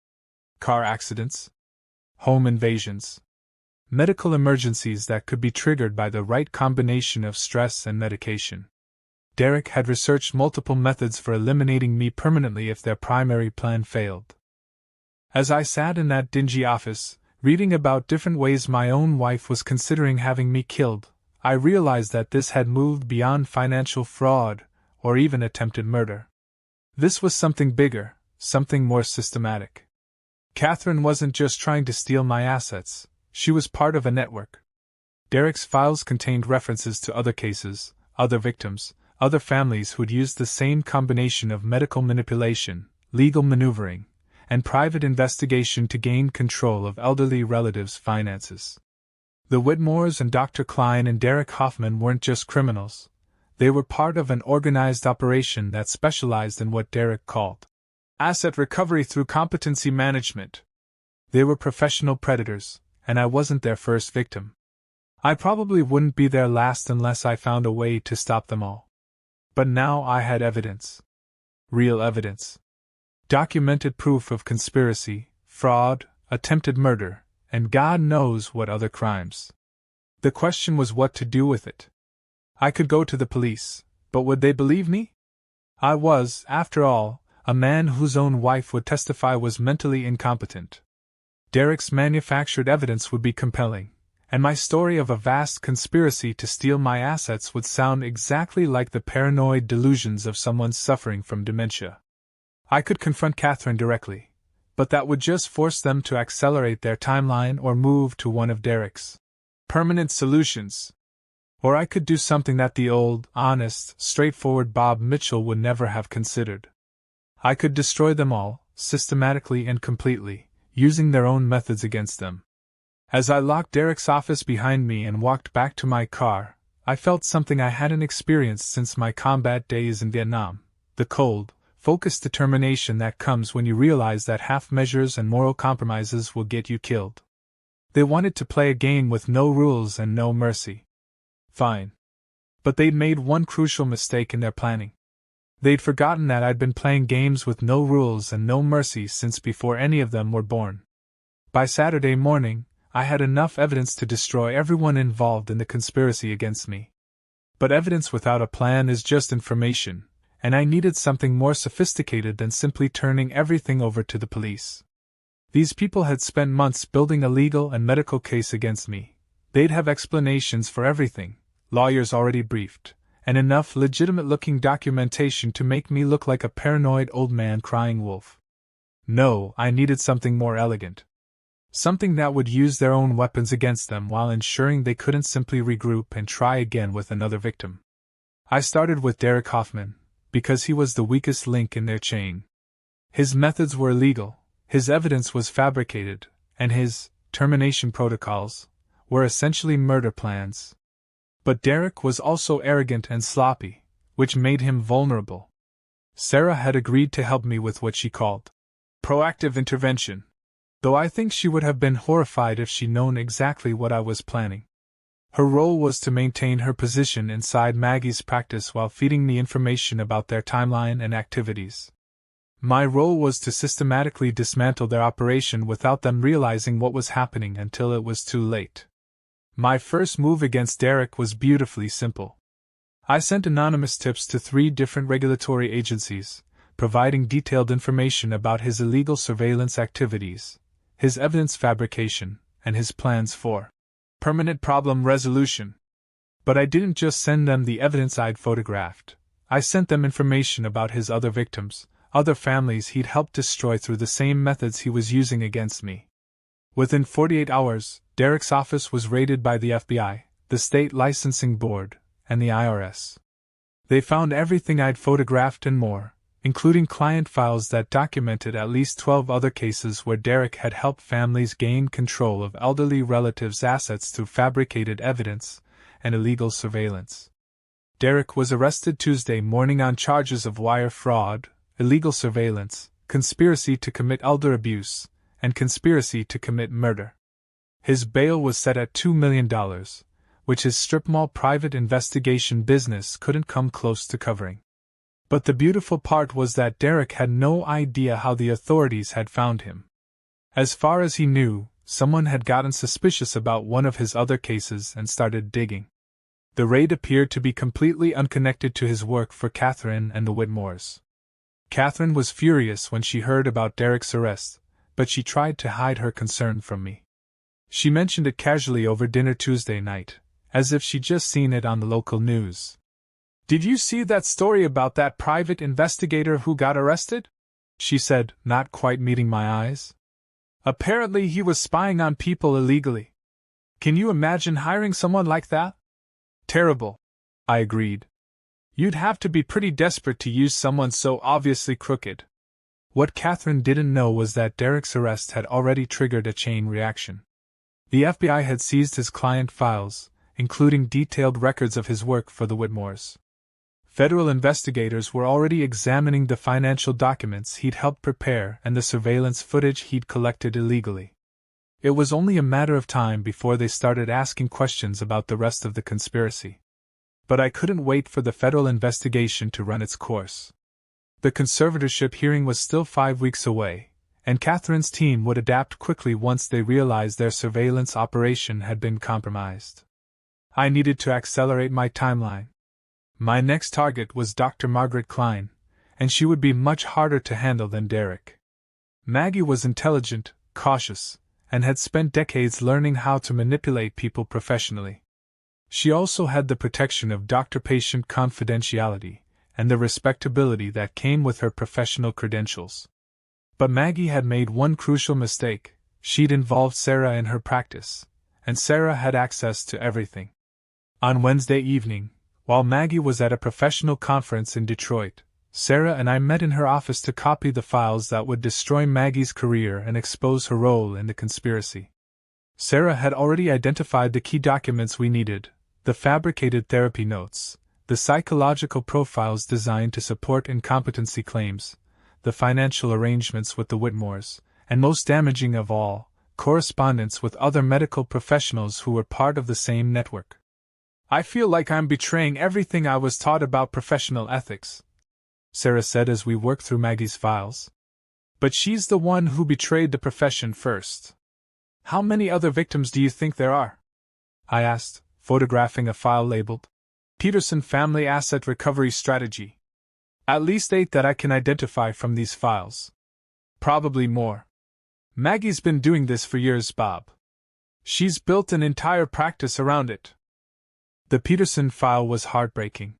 Car accidents, home invasions, medical emergencies that could be triggered by the right combination of stress and medication. Derek had researched multiple methods for eliminating me permanently if their primary plan failed. As I sat in that dingy office, reading about different ways my own wife was considering having me killed, I realized that this had moved beyond financial fraud or even attempted murder. This was something bigger, something more systematic. Catherine wasn't just trying to steal my assets, she was part of a network. Derek's files contained references to other cases, other victims, other families who'd used the same combination of medical manipulation, legal maneuvering, and private investigation to gain control of elderly relatives' finances. The Whitmores and Dr. Klein and Derek Hoffman weren't just criminals. They were part of an organized operation that specialized in what Derek called asset recovery through competency management. They were professional predators, and I wasn't their first victim. I probably wouldn't be their last unless I found a way to stop them all. But now I had evidence. Real evidence. Documented proof of conspiracy, fraud, attempted murder, and God knows what other crimes. The question was what to do with it. I could go to the police, but would they believe me? I was, after all, a man whose own wife would testify was mentally incompetent. Derek's manufactured evidence would be compelling, and my story of a vast conspiracy to steal my assets would sound exactly like the paranoid delusions of someone suffering from dementia. I could confront Catherine directly, but that would just force them to accelerate their timeline or move to one of Derek's permanent solutions. Or I could do something that the old, honest, straightforward Bob Mitchell would never have considered. I could destroy them all, systematically and completely, using their own methods against them. As I locked Derek's office behind me and walked back to my car, I felt something I hadn't experienced since my combat days in Vietnam: the cold, focused determination that comes when you realize that half measures and moral compromises will get you killed. They wanted to play a game with no rules and no mercy. Fine. But they'd made one crucial mistake in their planning. They'd forgotten that I'd been playing games with no rules and no mercy since before any of them were born. By Saturday morning, I had enough evidence to destroy everyone involved in the conspiracy against me. But evidence without a plan is just information, and I needed something more sophisticated than simply turning everything over to the police. These people had spent months building a legal and medical case against me. They'd have explanations for everything, lawyers already briefed, and enough legitimate-looking documentation to make me look like a paranoid old man crying wolf. No, I needed something more elegant. Something that would use their own weapons against them while ensuring they couldn't simply regroup and try again with another victim. I started with Derek Hoffman, because he was the weakest link in their chain. His methods were illegal, his evidence was fabricated, and his termination protocols were essentially murder plans. But Derek was also arrogant and sloppy, which made him vulnerable. Sarah had agreed to help me with what she called proactive intervention, though I think she would have been horrified if she'd known exactly what I was planning. Her role was to maintain her position inside Maggie's practice while feeding me information about their timeline and activities. My role was to systematically dismantle their operation without them realizing what was happening until it was too late. My first move against Derek was beautifully simple. I sent anonymous tips to 3 different regulatory agencies, providing detailed information about his illegal surveillance activities, his evidence fabrication, and his plans for permanent problem resolution. But I didn't just send them the evidence I'd photographed. I sent them information about his other victims, other families he'd helped destroy through the same methods he was using against me. Within 48 hours, Derek's office was raided by the FBI, the State Licensing Board, and the IRS. They found everything I'd photographed and more, including client files that documented at least 12 other cases where Derek had helped families gain control of elderly relatives' assets through fabricated evidence and illegal surveillance. Derek was arrested Tuesday morning on charges of wire fraud, illegal surveillance, conspiracy to commit elder abuse, and conspiracy to commit murder. His bail was set at $2 million, which his strip mall private investigation business couldn't come close to covering. But the beautiful part was that Derek had no idea how the authorities had found him. As far as he knew, someone had gotten suspicious about one of his other cases and started digging. The raid appeared to be completely unconnected to his work for Catherine and the Whitmores. Catherine was furious when she heard about Derek's arrest, but she tried to hide her concern from me. She mentioned it casually over dinner Tuesday night, as if she'd just seen it on the local news. "Did you see that story about that private investigator who got arrested?" she said, not quite meeting my eyes. "Apparently he was spying on people illegally. Can you imagine hiring someone like that?" "Terrible," I agreed. "You'd have to be pretty desperate to use someone so obviously crooked." What Catherine didn't know was that Derek's arrest had already triggered a chain reaction. The FBI had seized his client files, including detailed records of his work for the Whitmores. Federal investigators were already examining the financial documents he'd helped prepare and the surveillance footage he'd collected illegally. It was only a matter of time before they started asking questions about the rest of the conspiracy. But I couldn't wait for the federal investigation to run its course. The conservatorship hearing was still 5 weeks away, and Catherine's team would adapt quickly once they realized their surveillance operation had been compromised. I needed to accelerate my timeline. My next target was Dr. Margaret Klein, and she would be much harder to handle than Derek. Maggie was intelligent, cautious, and had spent decades learning how to manipulate people professionally. She also had the protection of doctor-patient confidentiality and the respectability that came with her professional credentials. But Maggie had made one crucial mistake: she'd involved Sarah in her practice, and Sarah had access to everything. On Wednesday evening, while Maggie was at a professional conference in Detroit, Sarah and I met in her office to copy the files that would destroy Maggie's career and expose her role in the conspiracy. Sarah had already identified the key documents we needed: the fabricated therapy notes, the psychological profiles designed to support incompetency claims, the financial arrangements with the Whitmores, and most damaging of all, correspondence with other medical professionals who were part of the same network. "I feel like I'm betraying everything I was taught about professional ethics," Sarah said as we worked through Maggie's files. "But she's the one who betrayed the profession first." "How many other victims do you think there are?" I asked, photographing a file labeled Peterson Family Asset Recovery Strategy. "At least 8 that I can identify from these files. Probably more. Maggie's been doing this for years, Bob. She's built an entire practice around it." The Peterson file was heartbreaking.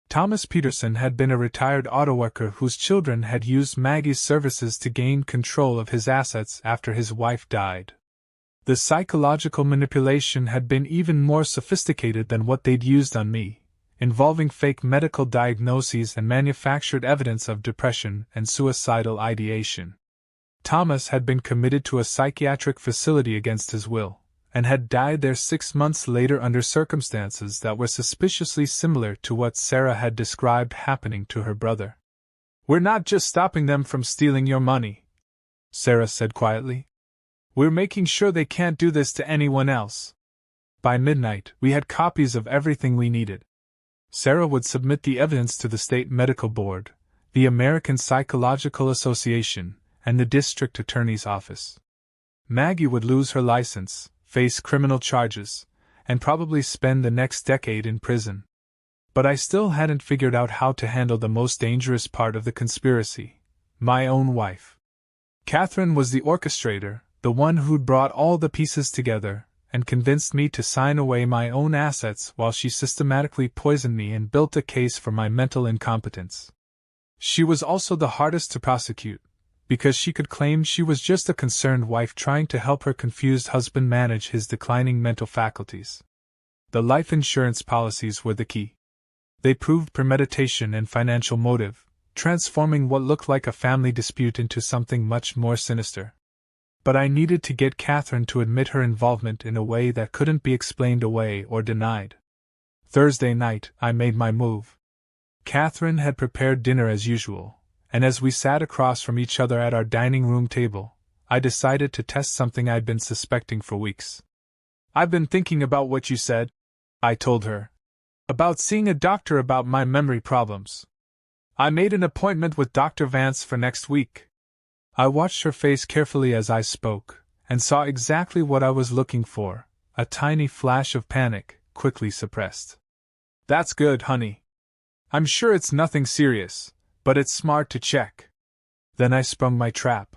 Thomas Peterson had been a retired auto worker whose children had used Maggie's services to gain control of his assets after his wife died. The psychological manipulation had been even more sophisticated than what they'd used on me, involving fake medical diagnoses and manufactured evidence of depression and suicidal ideation. Thomas had been committed to a psychiatric facility against his will, and had died there 6 months later under circumstances that were suspiciously similar to what Sarah had described happening to her brother. We're not just stopping them from stealing your money, Sarah said quietly. We're making sure they can't do this to anyone else. By midnight, we had copies of everything we needed. Sarah would submit the evidence to the State Medical Board, the American Psychological Association, and the District Attorney's Office. Maggie would lose her license, face criminal charges, and probably spend the next decade in prison. But I still hadn't figured out how to handle the most dangerous part of the conspiracy, my own wife. Catherine was the orchestrator, the one who'd brought all the pieces together, and convinced me to sign away my own assets while she systematically poisoned me and built a case for my mental incompetence. She was also the hardest to prosecute, because she could claim she was just a concerned wife trying to help her confused husband manage his declining mental faculties. The life insurance policies were the key. They proved premeditation and financial motive, transforming what looked like a family dispute into something much more sinister. But I needed to get Catherine to admit her involvement in a way that couldn't be explained away or denied. Thursday night, I made my move. Catherine had prepared dinner as usual, and as we sat across from each other at our dining room table, I decided to test something I'd been suspecting for weeks. I've been thinking about what you said, I told her. About seeing a doctor about my memory problems. I made an appointment with Dr. Vance for next week. I watched her face carefully as I spoke, and saw exactly what I was looking for, a tiny flash of panic, quickly suppressed. That's good, honey. I'm sure it's nothing serious, but it's smart to check. Then I sprung my trap.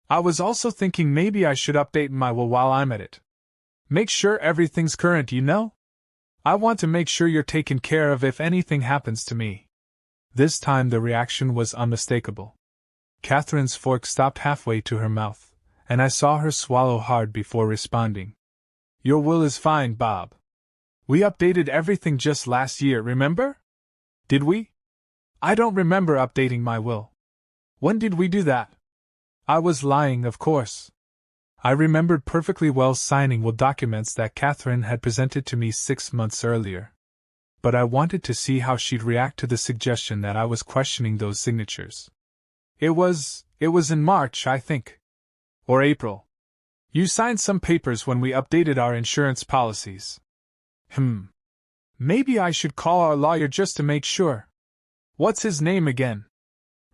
I was also thinking maybe I should update my will while I'm at it. Make sure everything's current, you know? I want to make sure you're taken care of if anything happens to me. This time the reaction was unmistakable. Catherine's fork stopped halfway to her mouth, and I saw her swallow hard before responding. Your will is fine, Bob. We updated everything just last year, remember? Did we? I don't remember updating my will. When did we do that? I was lying, of course. I remembered perfectly well signing will documents that Catherine had presented to me 6 months earlier. But I wanted to see how she'd react to the suggestion that I was questioning those signatures. It was in March, I think. Or April. You signed some papers when we updated our insurance policies. Maybe I should call our lawyer just to make sure. What's his name again?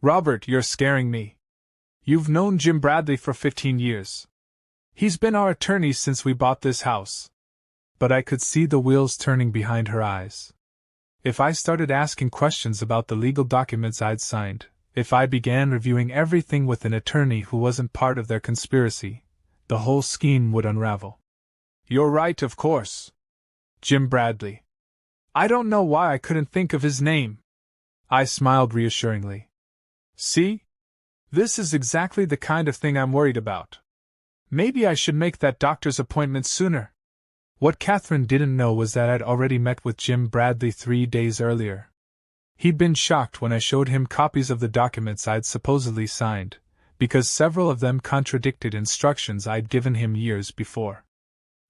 Robert, you're scaring me. You've known Jim Bradley for 15 years. He's been our attorney since we bought this house. But I could see the wheels turning behind her eyes. If I started asking questions about the legal documents I'd signed, if I began reviewing everything with an attorney who wasn't part of their conspiracy, the whole scheme would unravel. You're right, of course. Jim Bradley. I don't know why I couldn't think of his name. I smiled reassuringly. See? This is exactly the kind of thing I'm worried about. Maybe I should make that doctor's appointment sooner. What Catherine didn't know was that I'd already met with Jim Bradley 3 days earlier. He'd been shocked when I showed him copies of the documents I'd supposedly signed, because several of them contradicted instructions I'd given him years before.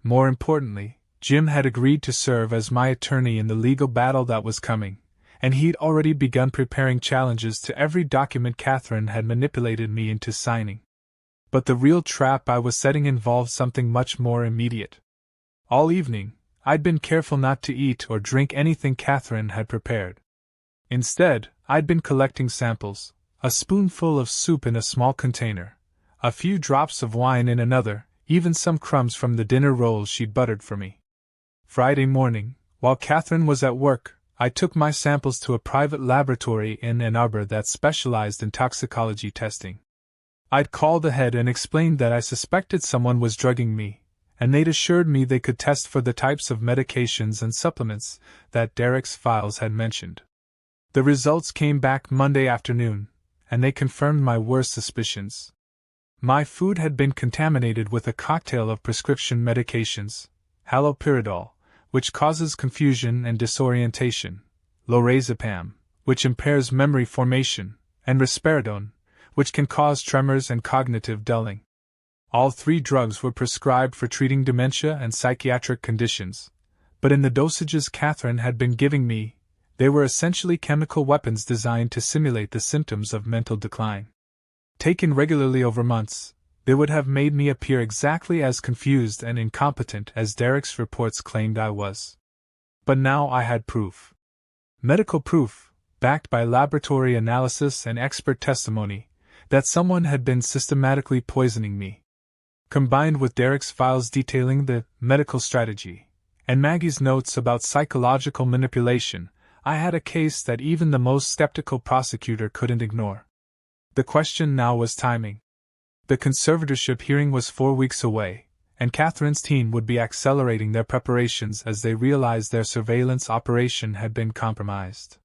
More importantly, Jim had agreed to serve as my attorney in the legal battle that was coming, and he'd already begun preparing challenges to every document Catherine had manipulated me into signing. But the real trap I was setting involved something much more immediate. All evening, I'd been careful not to eat or drink anything Catherine had prepared. Instead, I'd been collecting samples, a spoonful of soup in a small container, a few drops of wine in another, even some crumbs from the dinner rolls she'd buttered for me. Friday morning, while Catherine was at work, I took my samples to a private laboratory in Ann Arbor that specialized in toxicology testing. I'd called ahead and explained that I suspected someone was drugging me, and they'd assured me they could test for the types of medications and supplements that Derek's files had mentioned. The results came back Monday afternoon, and they confirmed my worst suspicions. My food had been contaminated with a cocktail of prescription medications, haloperidol, which causes confusion and disorientation, lorazepam, which impairs memory formation, and risperidone, which can cause tremors and cognitive dulling. All 3 drugs were prescribed for treating dementia and psychiatric conditions, but in the dosages Catherine had been giving me, They were essentially chemical weapons designed to simulate the symptoms of mental decline. Taken regularly over months, they would have made me appear exactly as confused and incompetent as Derek's reports claimed I was. But now I had proof. Medical proof, backed by laboratory analysis and expert testimony, that someone had been systematically poisoning me. Combined with Derek's files detailing the medical strategy, and Maggie's notes about psychological manipulation, I had a case that even the most skeptical prosecutor couldn't ignore. The question now was timing. The conservatorship hearing was 4 weeks away, and Catherine's team would be accelerating their preparations as they realized their surveillance operation had been compromised.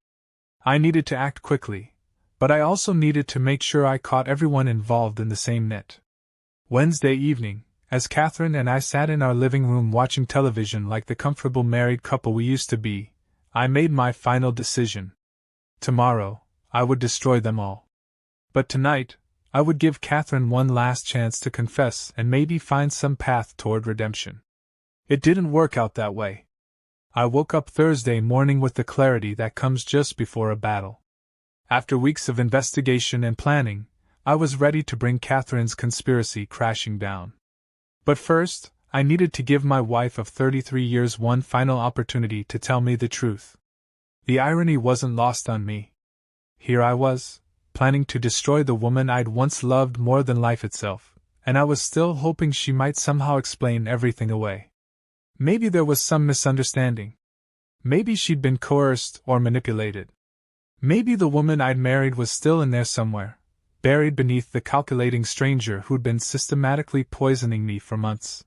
I needed to act quickly, but I also needed to make sure I caught everyone involved in the same net. Wednesday evening, as Catherine and I sat in our living room watching television like the comfortable married couple we used to be, I made my final decision. Tomorrow, I would destroy them all. But tonight, I would give Catherine one last chance to confess and maybe find some path toward redemption. It didn't work out that way. I woke up Thursday morning with the clarity that comes just before a battle. After weeks of investigation and planning, I was ready to bring Catherine's conspiracy crashing down. But first, I needed to give my wife of 33 years one final opportunity to tell me the truth. The irony wasn't lost on me. Here I was, planning to destroy the woman I'd once loved more than life itself, and I was still hoping she might somehow explain everything away. Maybe there was some misunderstanding. Maybe she'd been coerced or manipulated. Maybe the woman I'd married was still in there somewhere, buried beneath the calculating stranger who'd been systematically poisoning me for months.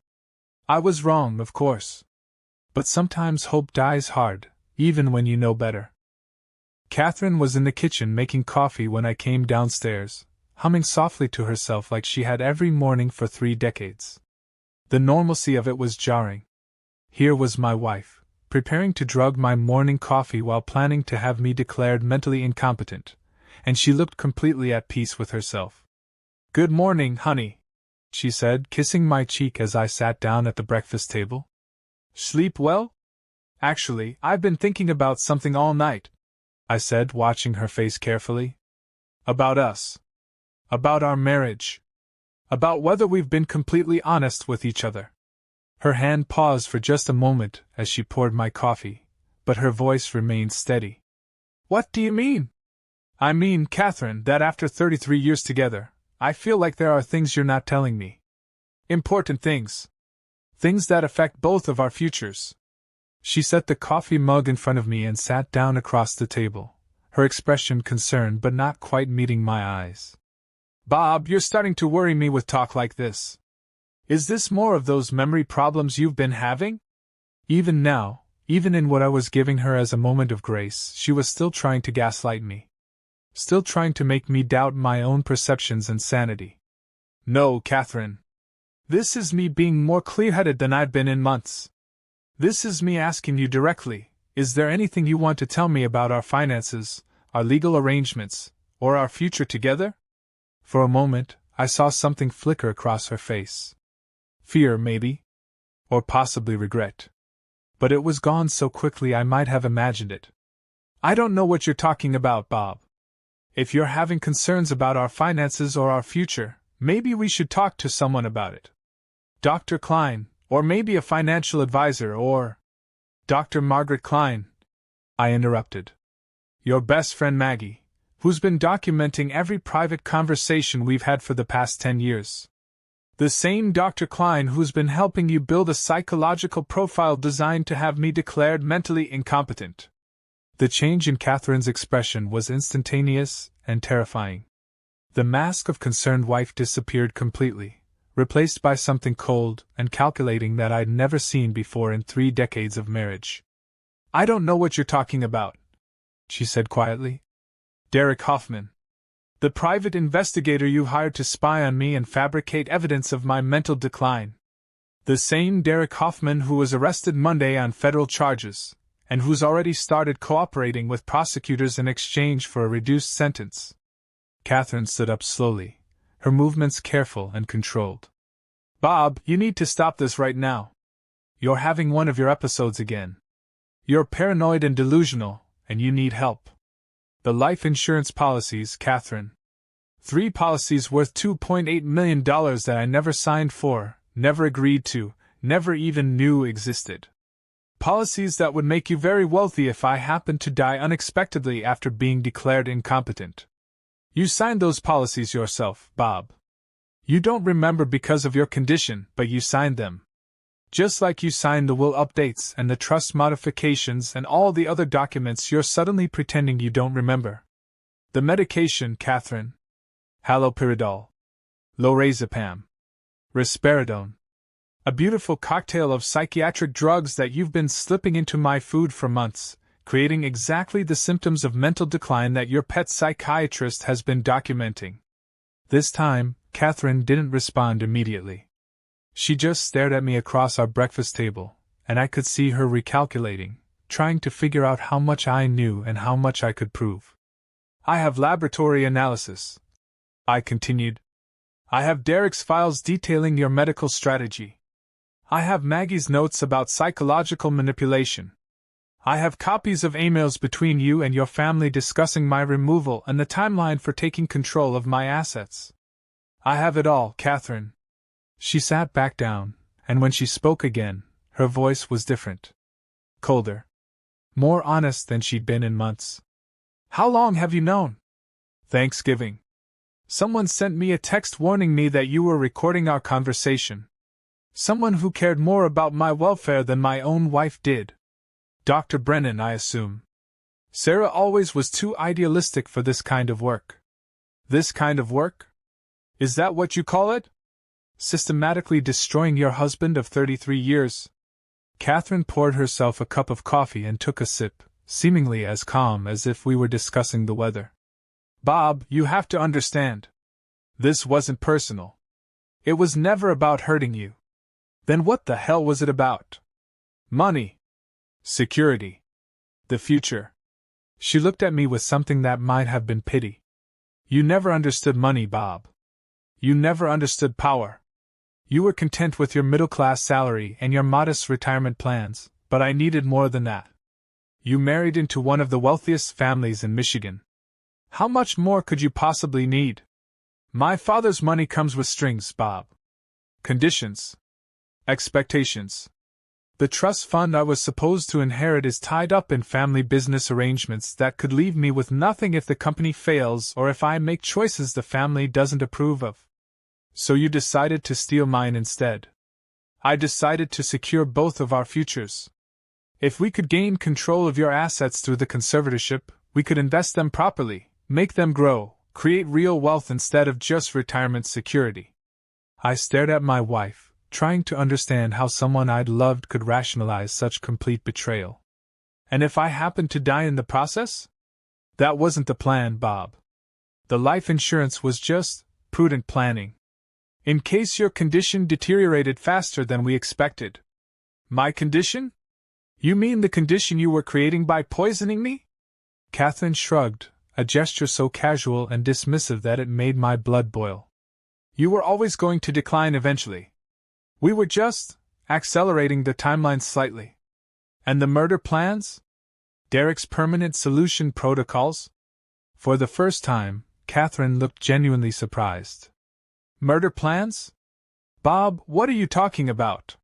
I was wrong, of course. But sometimes hope dies hard, even when you know better. Catherine was in the kitchen making coffee when I came downstairs, humming softly to herself like she had every morning for 3 decades. The normalcy of it was jarring. Here was my wife, preparing to drug my morning coffee while planning to have me declared mentally incompetent, and she looked completely at peace with herself. "Good morning, honey," she said, kissing my cheek as I sat down at the breakfast table. "Sleep well?" "Actually, I've been thinking about something all night," I said, watching her face carefully. "About us. About our marriage. About whether we've been completely honest with each other." Her hand paused for just a moment as she poured my coffee, but her voice remained steady. "What do you mean?" "I mean, Catherine, that after 33 years together, I feel like there are things you're not telling me. Important things. Things that affect both of our futures." She set the coffee mug in front of me and sat down across the table, her expression concerned but not quite meeting my eyes. "Bob, you're starting to worry me with talk like this. Is this more of those memory problems you've been having?" Even now, even in what I was giving her as a moment of grace, she was still trying to gaslight me. Still trying to make me doubt my own perceptions and sanity. "No, Catherine. This is me being more clear-headed than I've been in months. This is me asking you directly, is there anything you want to tell me about our finances, our legal arrangements, or our future together?" For a moment, I saw something flicker across her face. Fear, maybe? Or possibly regret. But it was gone so quickly I might have imagined it. "I don't know what you're talking about, Bob. If you're having concerns about our finances or our future, maybe we should talk to someone about it. Dr. Klein, or maybe a financial advisor, or—" "Dr. Margaret Klein," I interrupted. "Your best friend Maggie, who's been documenting every private conversation we've had for the past 10 years. The same Dr. Klein who's been helping you build a psychological profile designed to have me declared mentally incompetent." The change in Catherine's expression was instantaneous and terrifying. The mask of concerned wife disappeared completely, replaced by something cold and calculating that I'd never seen before in 3 decades of marriage. "I don't know what you're talking about," she said quietly. "Derek Hoffman. The private investigator you hired to spy on me and fabricate evidence of my mental decline. The same Derek Hoffman who was arrested Monday on federal charges, and who's already started cooperating with prosecutors in exchange for a reduced sentence." Catherine stood up slowly, her movements careful and controlled. "Bob, you need to stop this right now. You're having one of your episodes again. You're paranoid and delusional, and you need help. The life insurance policies, Catherine. 3 policies worth $2.8 million that I never signed for, never agreed to, never even knew existed. Policies that would make you very wealthy if I happened to die unexpectedly after being declared incompetent. You signed those policies yourself, Bob. You don't remember because of your condition, but you signed them. Just like you signed the will updates and the trust modifications and all the other documents you're suddenly pretending you don't remember. The medication, Catherine. Haloperidol. Lorazepam. Risperidone. A beautiful cocktail of psychiatric drugs that you've been slipping into my food for months, creating exactly the symptoms of mental decline that your pet psychiatrist has been documenting. This time, Catherine didn't respond immediately. She just stared at me across our breakfast table, and I could see her recalculating, trying to figure out how much I knew and how much I could prove. I have laboratory analysis, I continued. I have Derek's files detailing your medical strategy. I have Maggie's notes about psychological manipulation. I have copies of emails between you and your family discussing my removal and the timeline for taking control of my assets. I have it all, Catherine. She sat back down, and when she spoke again, her voice was different. Colder. More honest than she'd been in months. How long have you known? Thanksgiving. Someone sent me a text warning me that you were recording our conversation. Someone who cared more about my welfare than my own wife did. Dr. Brennan, I assume. Sarah always was too idealistic for this kind of work. This kind of work? Is that what you call it? Systematically destroying your husband of 33 years? Catherine poured herself a cup of coffee and took a sip, seemingly as calm as if we were discussing the weather. Bob, you have to understand. This wasn't personal. It was never about hurting you. Then what the hell was it about? Money. Security. The future. She looked at me with something that might have been pity. You never understood money, Bob. You never understood power. You were content with your middle-class salary and your modest retirement plans, but I needed more than that. You married into one of the wealthiest families in Michigan. How much more could you possibly need? My father's money comes with strings, Bob. Conditions. Expectations. The trust fund I was supposed to inherit is tied up in family business arrangements that could leave me with nothing if the company fails or if I make choices the family doesn't approve of. So you decided to steal mine instead. I decided to secure both of our futures. If we could gain control of your assets through the conservatorship, we could invest them properly, make them grow, create real wealth instead of just retirement security. I stared at my wife, trying to understand how someone I'd loved could rationalize such complete betrayal. And if I happened to die in the process? That wasn't the plan, Bob. The life insurance was just prudent planning. In case your condition deteriorated faster than we expected. My condition? You mean the condition you were creating by poisoning me? Catherine shrugged, a gesture so casual and dismissive that it made my blood boil. You were always going to decline eventually. We were just accelerating the timeline slightly. And the murder plans? Derek's permanent solution protocols? For the first time, Catherine looked genuinely surprised. Murder plans? Bob, what are you talking about?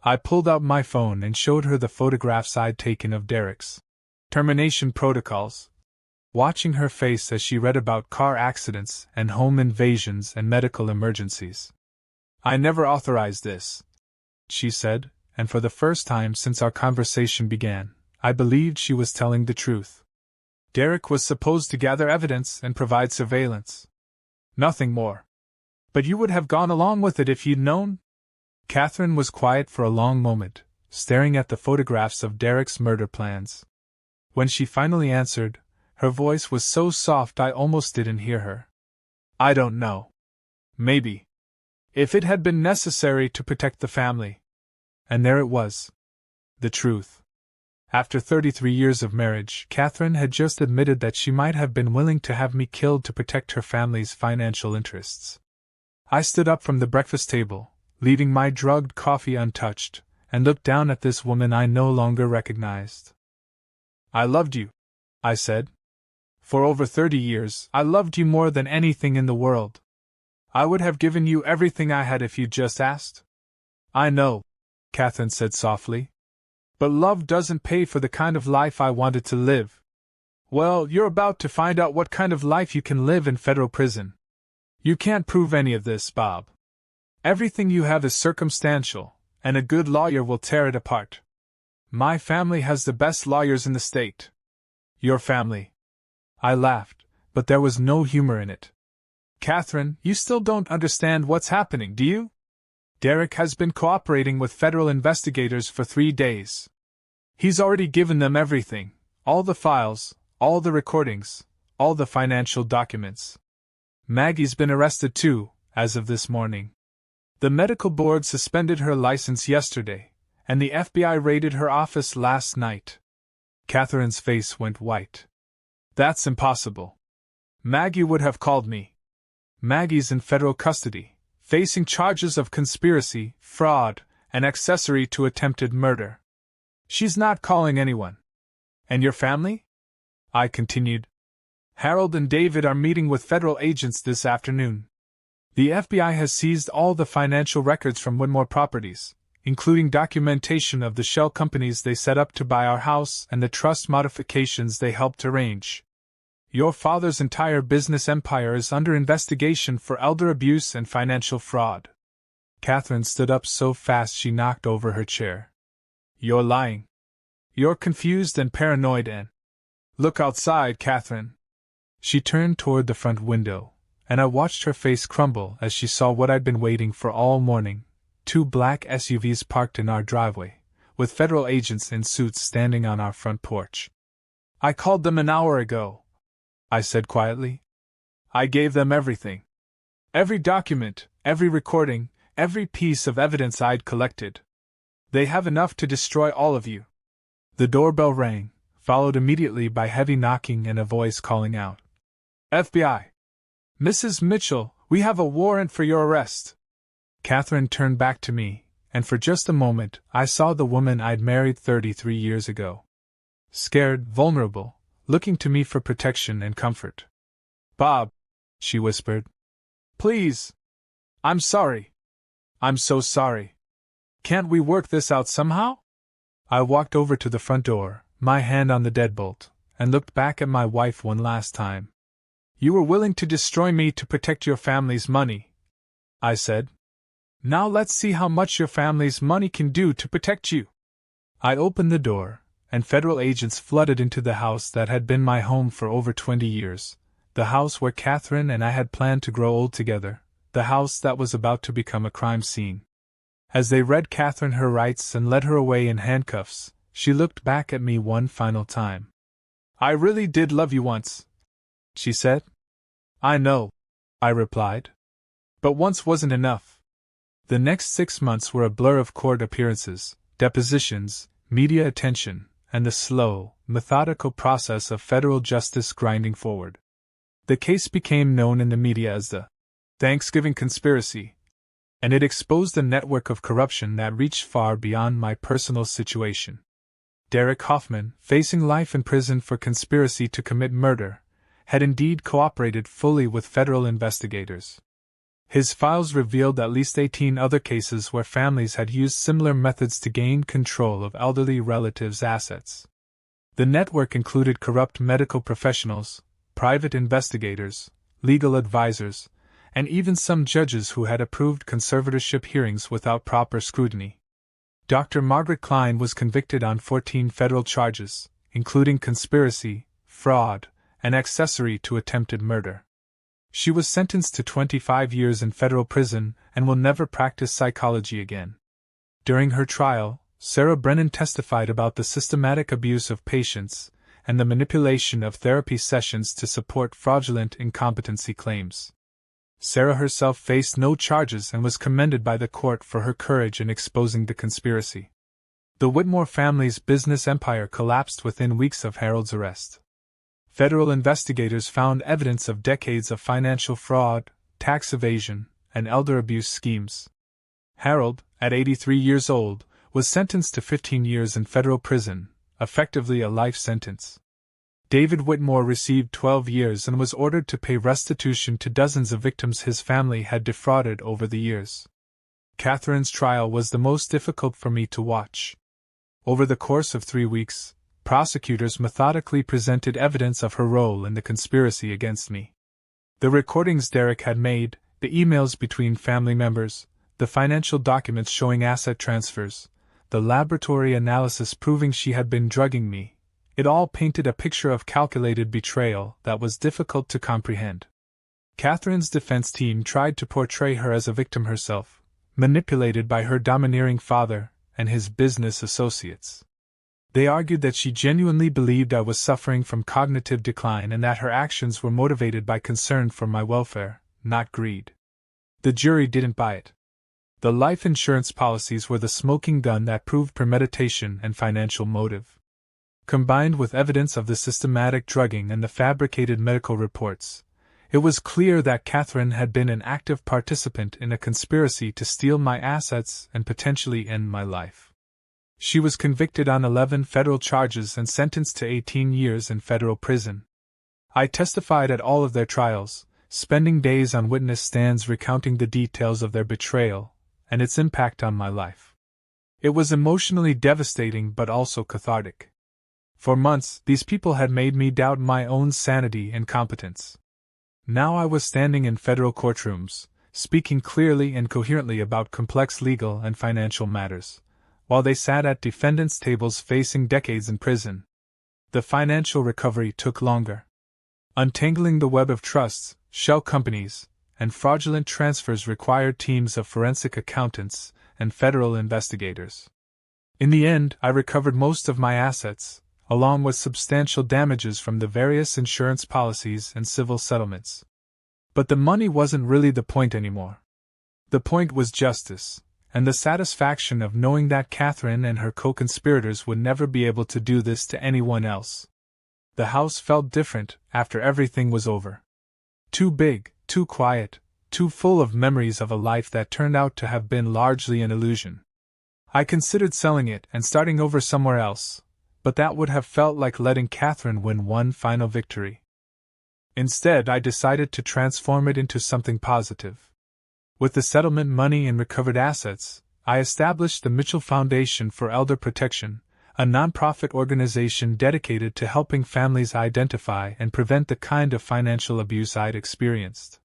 I pulled out my phone and showed her the photographs I'd taken of Derek's termination protocols, watching her face as she read about car accidents and home invasions and medical emergencies. I never authorized this, she said, and for the first time since our conversation began, I believed she was telling the truth. Derek was supposed to gather evidence and provide surveillance. Nothing more. But you would have gone along with it if you'd known? Catherine was quiet for a long moment, staring at the photographs of Derek's murder plans. When she finally answered, her voice was so soft I almost didn't hear her. I don't know. Maybe. If it had been necessary to protect the family. And there it was. The truth. After 33 years of marriage, Catherine had just admitted that she might have been willing to have me killed to protect her family's financial interests. I stood up from the breakfast table, leaving my drugged coffee untouched, and looked down at this woman I no longer recognized. I loved you, I said. For over 30 years, I loved you more than anything in the world. I would have given you everything I had if you'd just asked. I know, Catherine said softly. But love doesn't pay for the kind of life I wanted to live. Well, you're about to find out what kind of life you can live in federal prison. You can't prove any of this, Bob. Everything you have is circumstantial, and a good lawyer will tear it apart. My family has the best lawyers in the state. Your family. I laughed, but there was no humor in it. Catherine, you still don't understand what's happening, do you? Derek has been cooperating with federal investigators for 3 days. He's already given them everything, all the files, all the recordings, all the financial documents. Maggie's been arrested too, as of this morning. The medical board suspended her license yesterday, and the FBI raided her office last night. Catherine's face went white. That's impossible. Maggie would have called me. Maggie's in federal custody, facing charges of conspiracy, fraud, and accessory to attempted murder. She's not calling anyone. And your family? I continued. Harold and David are meeting with federal agents this afternoon. The FBI has seized all the financial records from Whitmore Properties, including documentation of the shell companies they set up to buy our house and the trust modifications they helped arrange. Your father's entire business empire is under investigation for elder abuse and financial fraud. Catherine stood up so fast she knocked over her chair. You're lying. You're confused and paranoid and… Look outside, Catherine. She turned toward the front window, and I watched her face crumble as she saw what I'd been waiting for all morning, 2 black SUVs parked in our driveway, with federal agents in suits standing on our front porch. I called them an hour ago, I said quietly. I gave them everything. Every document, every recording, every piece of evidence I'd collected. They have enough to destroy all of you. The doorbell rang, followed immediately by heavy knocking and a voice calling out. FBI. Mrs. Mitchell, we have a warrant for your arrest. Catherine turned back to me, and for just a moment I saw the woman I'd married 33 years ago. Scared, vulnerable, looking to me for protection and comfort. Bob, she whispered. Please. I'm sorry. I'm so sorry. Can't we work this out somehow? I walked over to the front door, my hand on the deadbolt, and looked back at my wife one last time. You were willing to destroy me to protect your family's money, I said. Now let's see how much your family's money can do to protect you. I opened the door, and federal agents flooded into the house that had been my home for over 20 years, the house where Catherine and I had planned to grow old together, the house that was about to become a crime scene. As they read Catherine her rights and led her away in handcuffs, she looked back at me one final time. I really did love you once, she said. I know, I replied. But once wasn't enough. The next 6 months were a blur of court appearances, depositions, media attention, and the slow, methodical process of federal justice grinding forward. The case became known in the media as the Thanksgiving Conspiracy, and it exposed a network of corruption that reached far beyond my personal situation. Derek Hoffman, facing life in prison for conspiracy to commit murder, had indeed cooperated fully with federal investigators. His files revealed at least 18 other cases where families had used similar methods to gain control of elderly relatives' assets. The network included corrupt medical professionals, private investigators, legal advisors, and even some judges who had approved conservatorship hearings without proper scrutiny. Dr. Margaret Klein was convicted on 14 federal charges, including conspiracy, fraud, and accessory to attempted murder. She was sentenced to 25 years in federal prison and will never practice psychology again. During her trial, Sarah Brennan testified about the systematic abuse of patients and the manipulation of therapy sessions to support fraudulent incompetency claims. Sarah herself faced no charges and was commended by the court for her courage in exposing the conspiracy. The Whitmore family's business empire collapsed within weeks of Harold's arrest. Federal investigators found evidence of decades of financial fraud, tax evasion, and elder abuse schemes. Harold, at 83 years old, was sentenced to 15 years in federal prison, effectively a life sentence. David Whitmore received 12 years and was ordered to pay restitution to dozens of victims his family had defrauded over the years. Catherine's trial was the most difficult for me to watch. Over the course of 3 weeks, prosecutors methodically presented evidence of her role in the conspiracy against me. The recordings Derek had made, the emails between family members, the financial documents showing asset transfers, the laboratory analysis proving she had been drugging me, it all painted a picture of calculated betrayal that was difficult to comprehend. Catherine's defense team tried to portray her as a victim herself, manipulated by her domineering father and his business associates. They argued that she genuinely believed I was suffering from cognitive decline and that her actions were motivated by concern for my welfare, not greed. The jury didn't buy it. The life insurance policies were the smoking gun that proved premeditation and financial motive. Combined with evidence of the systematic drugging and the fabricated medical reports, it was clear that Catherine had been an active participant in a conspiracy to steal my assets and potentially end my life. She was convicted on 11 federal charges and sentenced to 18 years in federal prison. I testified at all of their trials, spending days on witness stands recounting the details of their betrayal and its impact on my life. It was emotionally devastating but also cathartic. For months, these people had made me doubt my own sanity and competence. Now I was standing in federal courtrooms, speaking clearly and coherently about complex legal and financial matters, while they sat at defendants' tables facing decades in prison. The financial recovery took longer. Untangling the web of trusts, shell companies, and fraudulent transfers required teams of forensic accountants and federal investigators. In the end, I recovered most of my assets, along with substantial damages from the various insurance policies and civil settlements. But the money wasn't really the point anymore. The point was justice, and the satisfaction of knowing that Catherine and her co-conspirators would never be able to do this to anyone else. The house felt different after everything was over. Too big, too quiet, too full of memories of a life that turned out to have been largely an illusion. I considered selling it and starting over somewhere else, but that would have felt like letting Catherine win one final victory. Instead, I decided to transform it into something positive. With the settlement money and recovered assets, I established the Mitchell Foundation for Elder Protection, a nonprofit organization dedicated to helping families identify and prevent the kind of financial abuse I'd experienced.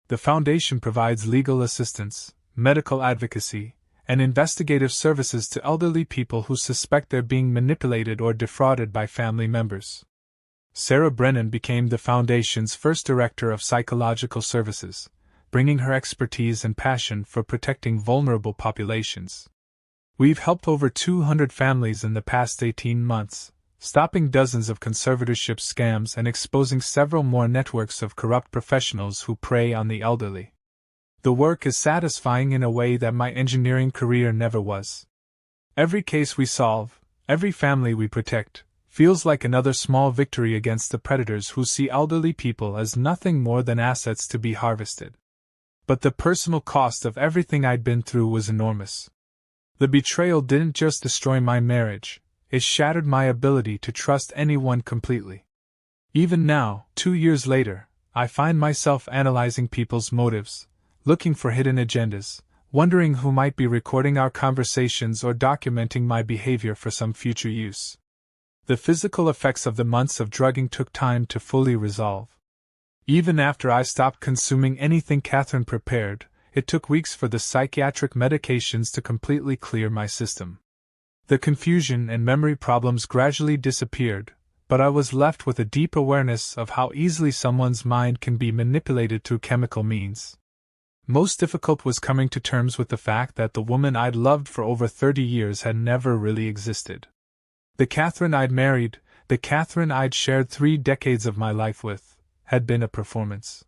The foundation provides legal assistance, medical advocacy, and investigative services to elderly people who suspect they're being manipulated or defrauded by family members. Sarah Brennan became the Foundation's first director of psychological services, bringing her expertise and passion for protecting vulnerable populations. We've helped over 200 families in the past 18 months, stopping dozens of conservatorship scams and exposing several more networks of corrupt professionals who prey on the elderly. The work is satisfying in a way that my engineering career never was. Every case we solve, every family we protect, feels like another small victory against the predators who see elderly people as nothing more than assets to be harvested. But the personal cost of everything I'd been through was enormous. The betrayal didn't just destroy my marriage, it shattered my ability to trust anyone completely. Even now, 2 years later, I find myself analyzing people's motives, looking for hidden agendas, wondering who might be recording our conversations or documenting my behavior for some future use. The physical effects of the months of drugging took time to fully resolve. Even after I stopped consuming anything Catherine prepared, it took weeks for the psychiatric medications to completely clear my system. The confusion and memory problems gradually disappeared, but I was left with a deep awareness of how easily someone's mind can be manipulated through chemical means. Most difficult was coming to terms with the fact that the woman I'd loved for over 30 years had never really existed. The Catherine I'd married, the Catherine I'd shared 3 decades of my life with, had been a performance.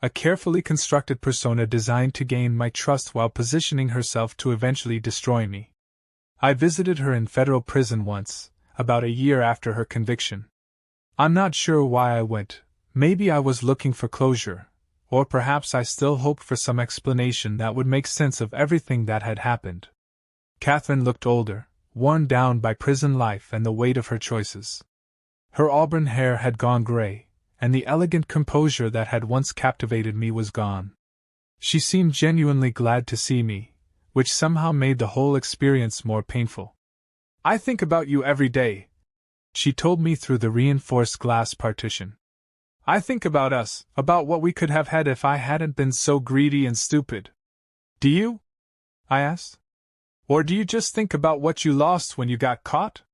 A carefully constructed persona designed to gain my trust while positioning herself to eventually destroy me. I visited her in federal prison once, about a year after her conviction. I'm not sure why I went. Maybe I was looking for closure, or perhaps I still hoped for some explanation that would make sense of everything that had happened. Catherine looked older, worn down by prison life and the weight of her choices. Her auburn hair had gone gray, and the elegant composure that had once captivated me was gone. She seemed genuinely glad to see me, which somehow made the whole experience more painful. "I think about you every day," she told me through the reinforced glass partition. "I think about us, about what we could have had if I hadn't been so greedy and stupid." "Do you?" I asked. "Or do you just think about what you lost when you got caught?"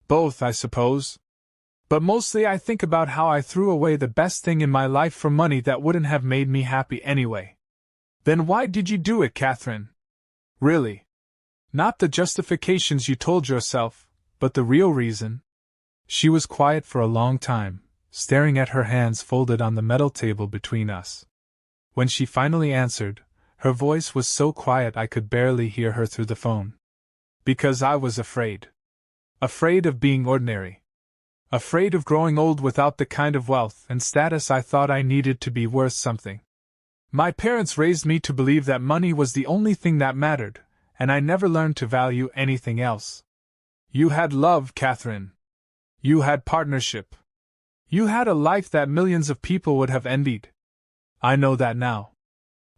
"Both, I suppose. But mostly I think about how I threw away the best thing in my life for money that wouldn't have made me happy anyway." "Then why did you do it, Catherine? Really? Not the justifications you told yourself, but the real reason?" She was quiet for a long time, staring at her hands folded on the metal table between us. When she finally answered, her voice was so quiet I could barely hear her through the phone. "Because I was afraid. Afraid of being ordinary. Afraid of growing old without the kind of wealth and status I thought I needed to be worth something. My parents raised me to believe that money was the only thing that mattered, and I never learned to value anything else. You had love, Catherine. You had partnership. You had a life that millions of people would have envied. I know that now.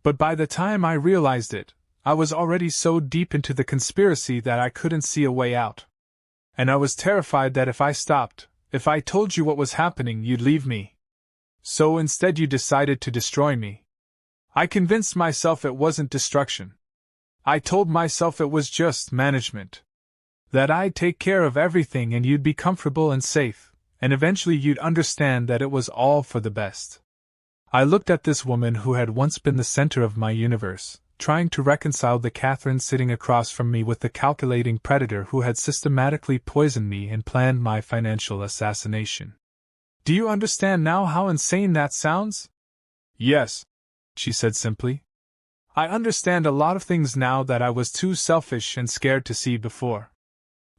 But by the time I realized it, I was already so deep into the conspiracy that I couldn't see a way out. And I was terrified that if I stopped, if I told you what was happening, you'd leave me. So instead you decided to destroy me. I convinced myself it wasn't destruction. I told myself it was just management. That I'd take care of everything and you'd be comfortable and safe, and eventually you'd understand that it was all for the best." I looked at this woman who had once been the center of my universe, trying to reconcile the Catherine sitting across from me with the calculating predator who had systematically poisoned me and planned my financial assassination. "Do you understand now how insane that sounds?" "Yes," she said simply. "I understand a lot of things now that I was too selfish and scared to see before."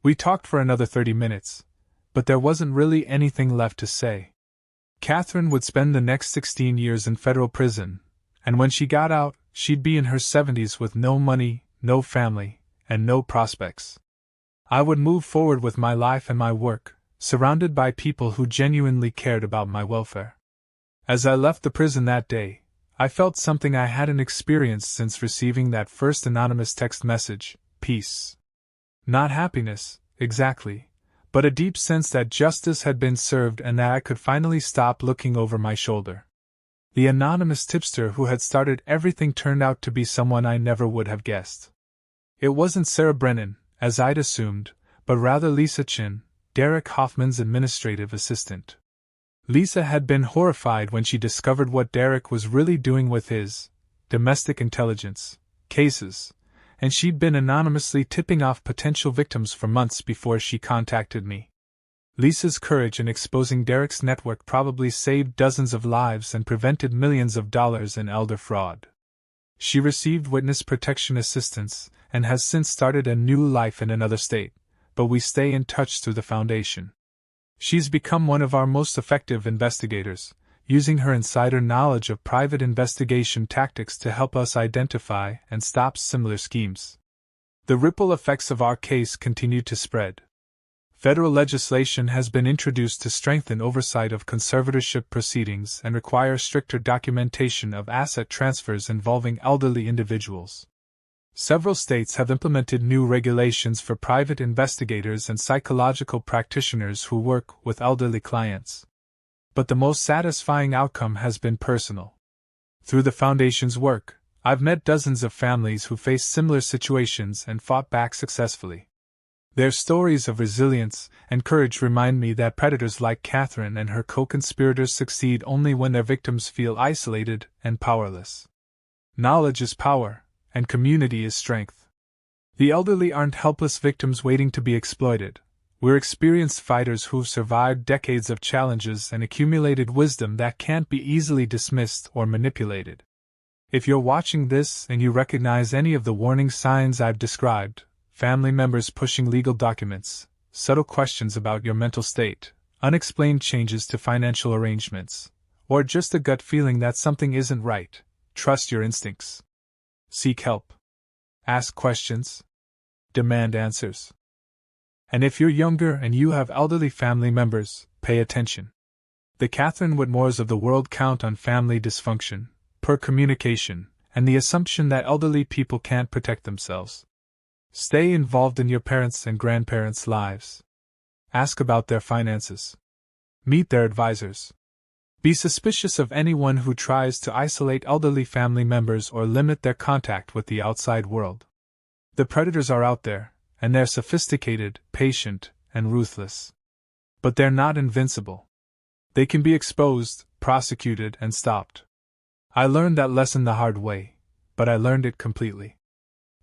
We talked for another 30 minutes, but there wasn't really anything left to say. Catherine would spend the next 16 years in federal prison, and when she got out, she'd be in her 70s with no money, no family, and no prospects. I would move forward with my life and my work, surrounded by people who genuinely cared about my welfare. As I left the prison that day, I felt something I hadn't experienced since receiving that first anonymous text message: peace. Not happiness, exactly, but a deep sense that justice had been served and that I could finally stop looking over my shoulder. The anonymous tipster who had started everything turned out to be someone I never would have guessed. It wasn't Sarah Brennan, as I'd assumed, but rather Lisa Chin, Derek Hoffman's administrative assistant. Lisa had been horrified when she discovered what Derek was really doing with his domestic intelligence cases, and she'd been anonymously tipping off potential victims for months before she contacted me. Lisa's courage in exposing Derek's network probably saved dozens of lives and prevented millions of dollars in elder fraud. She received witness protection assistance and has since started a new life in another state, but we stay in touch through the foundation. She's become one of our most effective investigators, using her insider knowledge of private investigation tactics to help us identify and stop similar schemes. The ripple effects of our case continue to spread. Federal legislation has been introduced to strengthen oversight of conservatorship proceedings and require stricter documentation of asset transfers involving elderly individuals. Several states have implemented new regulations for private investigators and psychological practitioners who work with elderly clients. But the most satisfying outcome has been personal. Through the Foundation's work, I've met dozens of families who faced similar situations and fought back successfully. Their stories of resilience and courage remind me that predators like Catherine and her co-conspirators succeed only when their victims feel isolated and powerless. Knowledge is power, and community is strength. The elderly aren't helpless victims waiting to be exploited. We're experienced fighters who've survived decades of challenges and accumulated wisdom that can't be easily dismissed or manipulated. If you're watching this and you recognize any of the warning signs I've described, family members pushing legal documents, subtle questions about your mental state, unexplained changes to financial arrangements, or just a gut feeling that something isn't right, trust your instincts. Seek help. Ask questions. Demand answers. And if you're younger and you have elderly family members, pay attention. The Catherine Whitmores of the world count on family dysfunction, poor communication, and the assumption that elderly people can't protect themselves. Stay involved in your parents' and grandparents' lives. Ask about their finances. Meet their advisors. Be suspicious of anyone who tries to isolate elderly family members or limit their contact with the outside world. The predators are out there, and they're sophisticated, patient, and ruthless. But they're not invincible. They can be exposed, prosecuted, and stopped. I learned that lesson the hard way, but I learned it completely.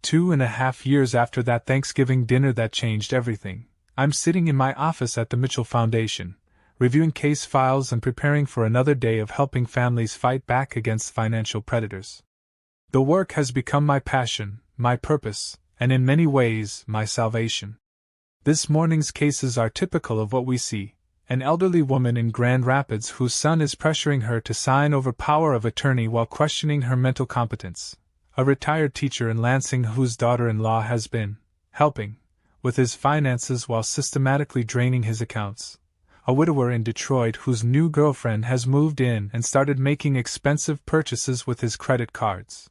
2.5 years after that Thanksgiving dinner that changed everything, I'm sitting in my office at the Mitchell Foundation, reviewing case files and preparing for another day of helping families fight back against financial predators. The work has become my passion, my purpose, and in many ways, my salvation. This morning's cases are typical of what we see: an elderly woman in Grand Rapids whose son is pressuring her to sign over power of attorney while questioning her mental competence, a retired teacher in Lansing whose daughter-in-law has been helping with his finances while systematically draining his accounts, a widower in Detroit whose new girlfriend has moved in and started making expensive purchases with his credit cards.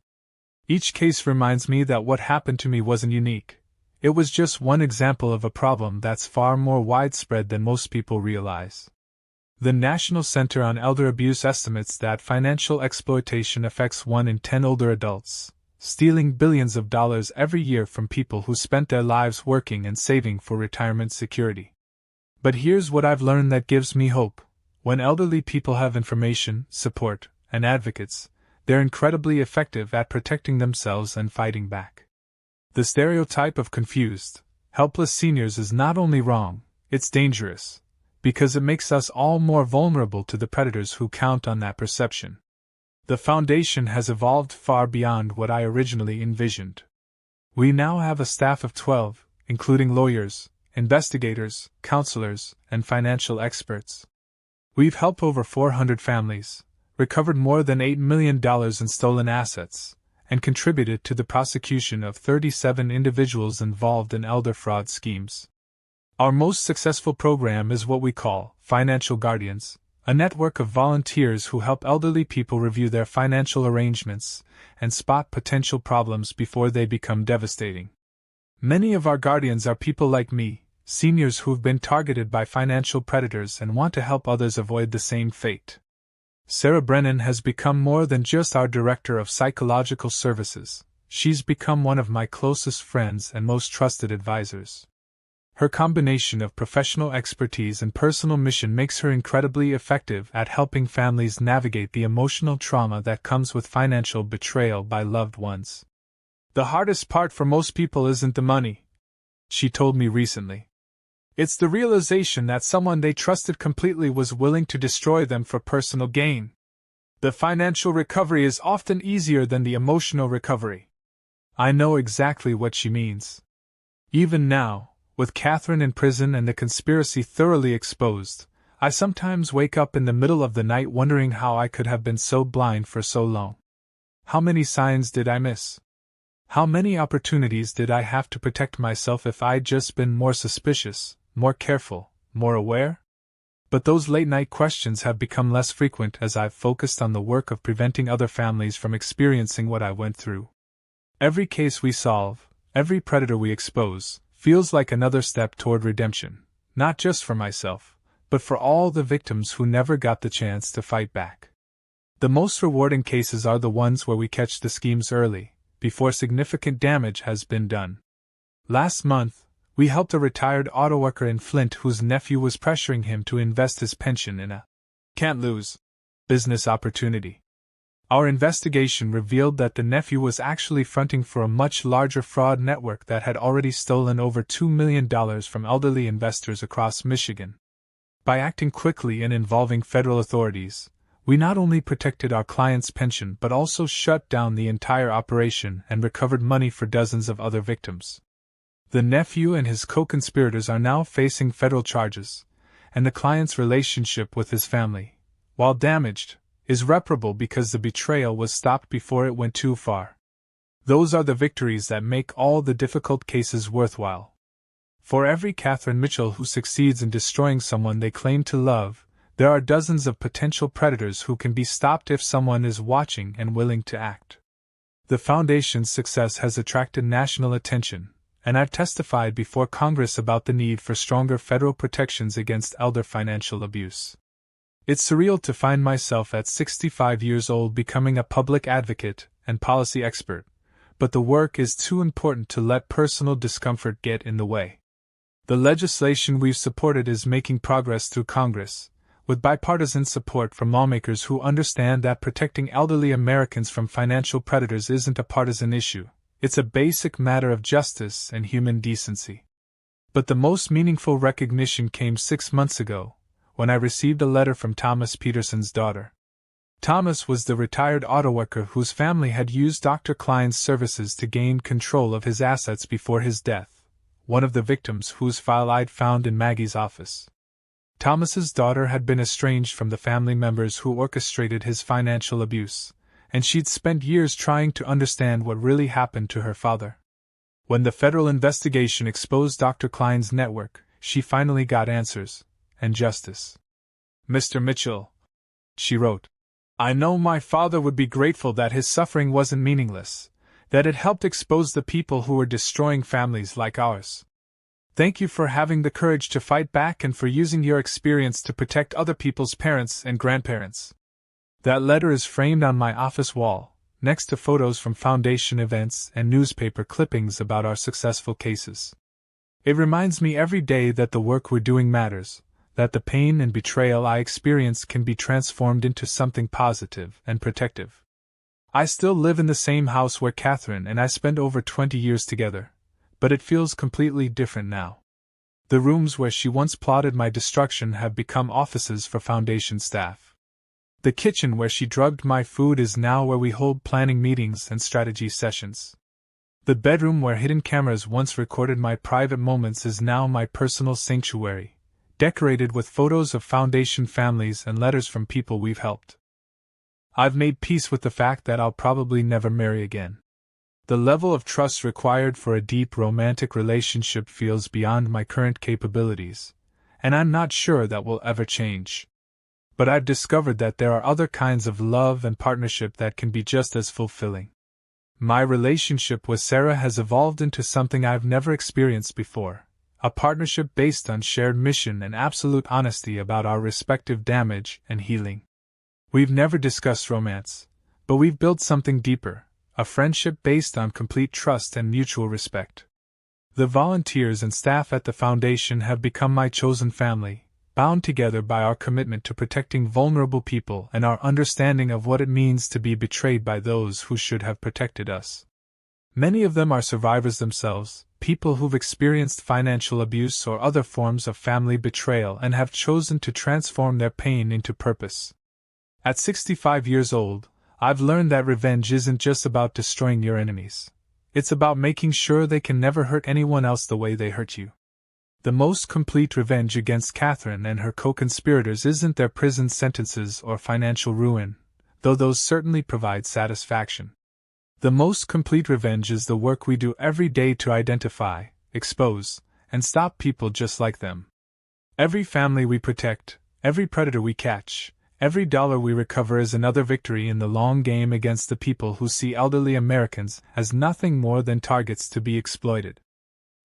Each case reminds me that what happened to me wasn't unique. It was just one example of a problem that's far more widespread than most people realize. The National Center on Elder Abuse estimates that financial exploitation affects 1 in 10 older adults, stealing billions of dollars every year from people who spent their lives working and saving for retirement security. But here's what I've learned that gives me hope. When elderly people have information, support, and advocates, they're incredibly effective at protecting themselves and fighting back. The stereotype of confused, helpless seniors is not only wrong, it's dangerous, because it makes us all more vulnerable to the predators who count on that perception. The Foundation has evolved far beyond what I originally envisioned. We now have a staff of 12, including lawyers, investigators, counselors, and financial experts. We've helped over 400 families, recovered more than $8 million in stolen assets, and contributed to the prosecution of 37 individuals involved in elder fraud schemes. Our most successful program is what we call Financial Guardians, a network of volunteers who help elderly people review their financial arrangements and spot potential problems before they become devastating. Many of our guardians are people like me, seniors who've been targeted by financial predators and want to help others avoid the same fate. Sarah Brennan has become more than just our Director of Psychological Services. She's become one of my closest friends and most trusted advisors. Her combination of professional expertise and personal mission makes her incredibly effective at helping families navigate the emotional trauma that comes with financial betrayal by loved ones. The hardest part for most people isn't the money, she told me recently. It's the realization that someone they trusted completely was willing to destroy them for personal gain. The financial recovery is often easier than the emotional recovery. I know exactly what she means. Even now, with Catherine in prison and the conspiracy thoroughly exposed, I sometimes wake up in the middle of the night wondering how I could have been so blind for so long. How many signs did I miss? How many opportunities did I have to protect myself if I'd just been more suspicious, more careful, more aware? But those late-night questions have become less frequent as I've focused on the work of preventing other families from experiencing what I went through. Every case we solve, every predator we expose, feels like another step toward redemption, not just for myself, but for all the victims who never got the chance to fight back. The most rewarding cases are the ones where we catch the schemes early, before significant damage has been done. Last month, we helped a retired auto worker in Flint whose nephew was pressuring him to invest his pension in a can't-lose business opportunity. Our investigation revealed that the nephew was actually fronting for a much larger fraud network that had already stolen over $2 million from elderly investors across Michigan. By acting quickly and involving federal authorities, we not only protected our client's pension but also shut down the entire operation and recovered money for dozens of other victims. The nephew and his co-conspirators are now facing federal charges, and the client's relationship with his family, while damaged, is reparable because the betrayal was stopped before it went too far. Those are the victories that make all the difficult cases worthwhile. For every Catherine Mitchell who succeeds in destroying someone they claim to love, there are dozens of potential predators who can be stopped if someone is watching and willing to act. The Foundation's success has attracted national attention, and I've testified before Congress about the need for stronger federal protections against elder financial abuse. It's surreal to find myself at 65 years old becoming a public advocate and policy expert, but the work is too important to let personal discomfort get in the way. The legislation we've supported is making progress through Congress, with bipartisan support from lawmakers who understand that protecting elderly Americans from financial predators isn't a partisan issue. It's a basic matter of justice and human decency. But the most meaningful recognition came 6 months ago, when I received a letter from Thomas Peterson's daughter. Thomas was the retired auto worker whose family had used Dr. Klein's services to gain control of his assets before his death, one of the victims whose file I'd found in Maggie's office. Thomas's daughter had been estranged from the family members who orchestrated his financial abuse, and she'd spent years trying to understand what really happened to her father. When the federal investigation exposed Dr. Klein's network, she finally got answers, and justice. "Mr. Mitchell," she wrote, "I know my father would be grateful that his suffering wasn't meaningless, that it helped expose the people who were destroying families like ours. Thank you for having the courage to fight back and for using your experience to protect other people's parents and grandparents." That letter is framed on my office wall, next to photos from Foundation events and newspaper clippings about our successful cases. It reminds me every day that the work we're doing matters, that the pain and betrayal I experience can be transformed into something positive and protective. I still live in the same house where Catherine and I spent over 20 years together, but it feels completely different now. The rooms where she once plotted my destruction have become offices for Foundation staff. The kitchen where she drugged my food is now where we hold planning meetings and strategy sessions. The bedroom where hidden cameras once recorded my private moments is now my personal sanctuary, decorated with photos of Foundation families and letters from people we've helped. I've made peace with the fact that I'll probably never marry again. The level of trust required for a deep romantic relationship feels beyond my current capabilities, and I'm not sure that will ever change. But I've discovered that there are other kinds of love and partnership that can be just as fulfilling. My relationship with Sarah has evolved into something I've never experienced before, a partnership based on shared mission and absolute honesty about our respective damage and healing. We've never discussed romance, but we've built something deeper, a friendship based on complete trust and mutual respect. The volunteers and staff at the Foundation have become my chosen family, bound together by our commitment to protecting vulnerable people and our understanding of what it means to be betrayed by those who should have protected us. Many of them are survivors themselves, people who've experienced financial abuse or other forms of family betrayal and have chosen to transform their pain into purpose. At 65 years old, I've learned that revenge isn't just about destroying your enemies. It's about making sure they can never hurt anyone else the way they hurt you. The most complete revenge against Catherine and her co-conspirators isn't their prison sentences or financial ruin, though those certainly provide satisfaction. The most complete revenge is the work we do every day to identify, expose, and stop people just like them. Every family we protect, every predator we catch, every dollar we recover is another victory in the long game against the people who see elderly Americans as nothing more than targets to be exploited.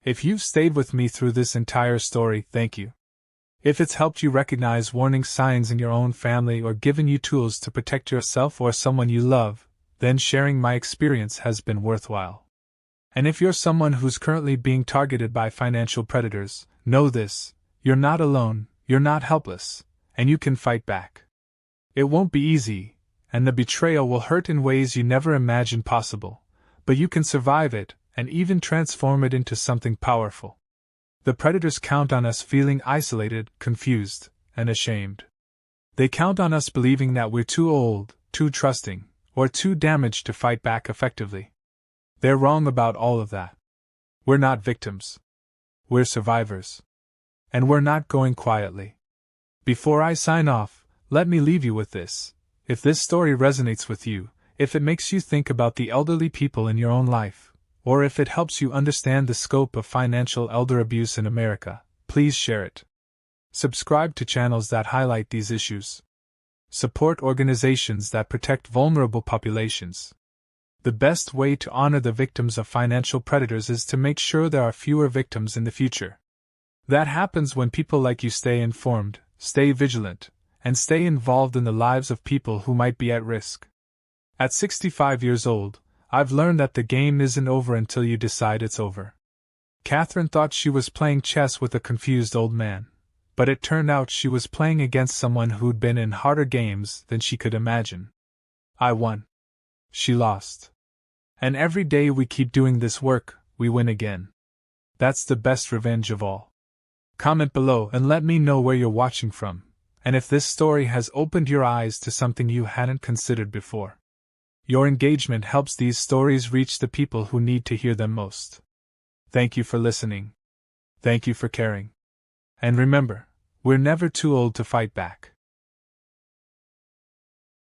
If you've stayed with me through this entire story, thank you. If it's helped you recognize warning signs in your own family or given you tools to protect yourself or someone you love, then sharing my experience has been worthwhile. And if you're someone who's currently being targeted by financial predators, know this: you're not alone, you're not helpless, and you can fight back. It won't be easy, and the betrayal will hurt in ways you never imagined possible, but you can survive it and even transform it into something powerful. The predators count on us feeling isolated, confused, and ashamed. They count on us believing that we're too old, too trusting, or too damaged to fight back effectively. They're wrong about all of that. We're not victims. We're survivors. And we're not going quietly. Before I sign off, let me leave you with this. If this story resonates with you, if it makes you think about the elderly people in your own life, or if it helps you understand the scope of financial elder abuse in America, please share it. Subscribe to channels that highlight these issues. Support organizations that protect vulnerable populations. The best way to honor the victims of financial predators is to make sure there are fewer victims in the future. That happens when people like you stay informed, stay vigilant, and stay involved in the lives of people who might be at risk. At 65 years old, I've learned that the game isn't over until you decide it's over. Catherine thought she was playing chess with a confused old man, but it turned out she was playing against someone who'd been in harder games than she could imagine. I won. She lost. And every day we keep doing this work, we win again. That's the best revenge of all. Comment below and let me know where you're watching from, and if this story has opened your eyes to something you hadn't considered before. Your engagement helps these stories reach the people who need to hear them most. Thank you for listening. Thank you for caring. And remember, we're never too old to fight back.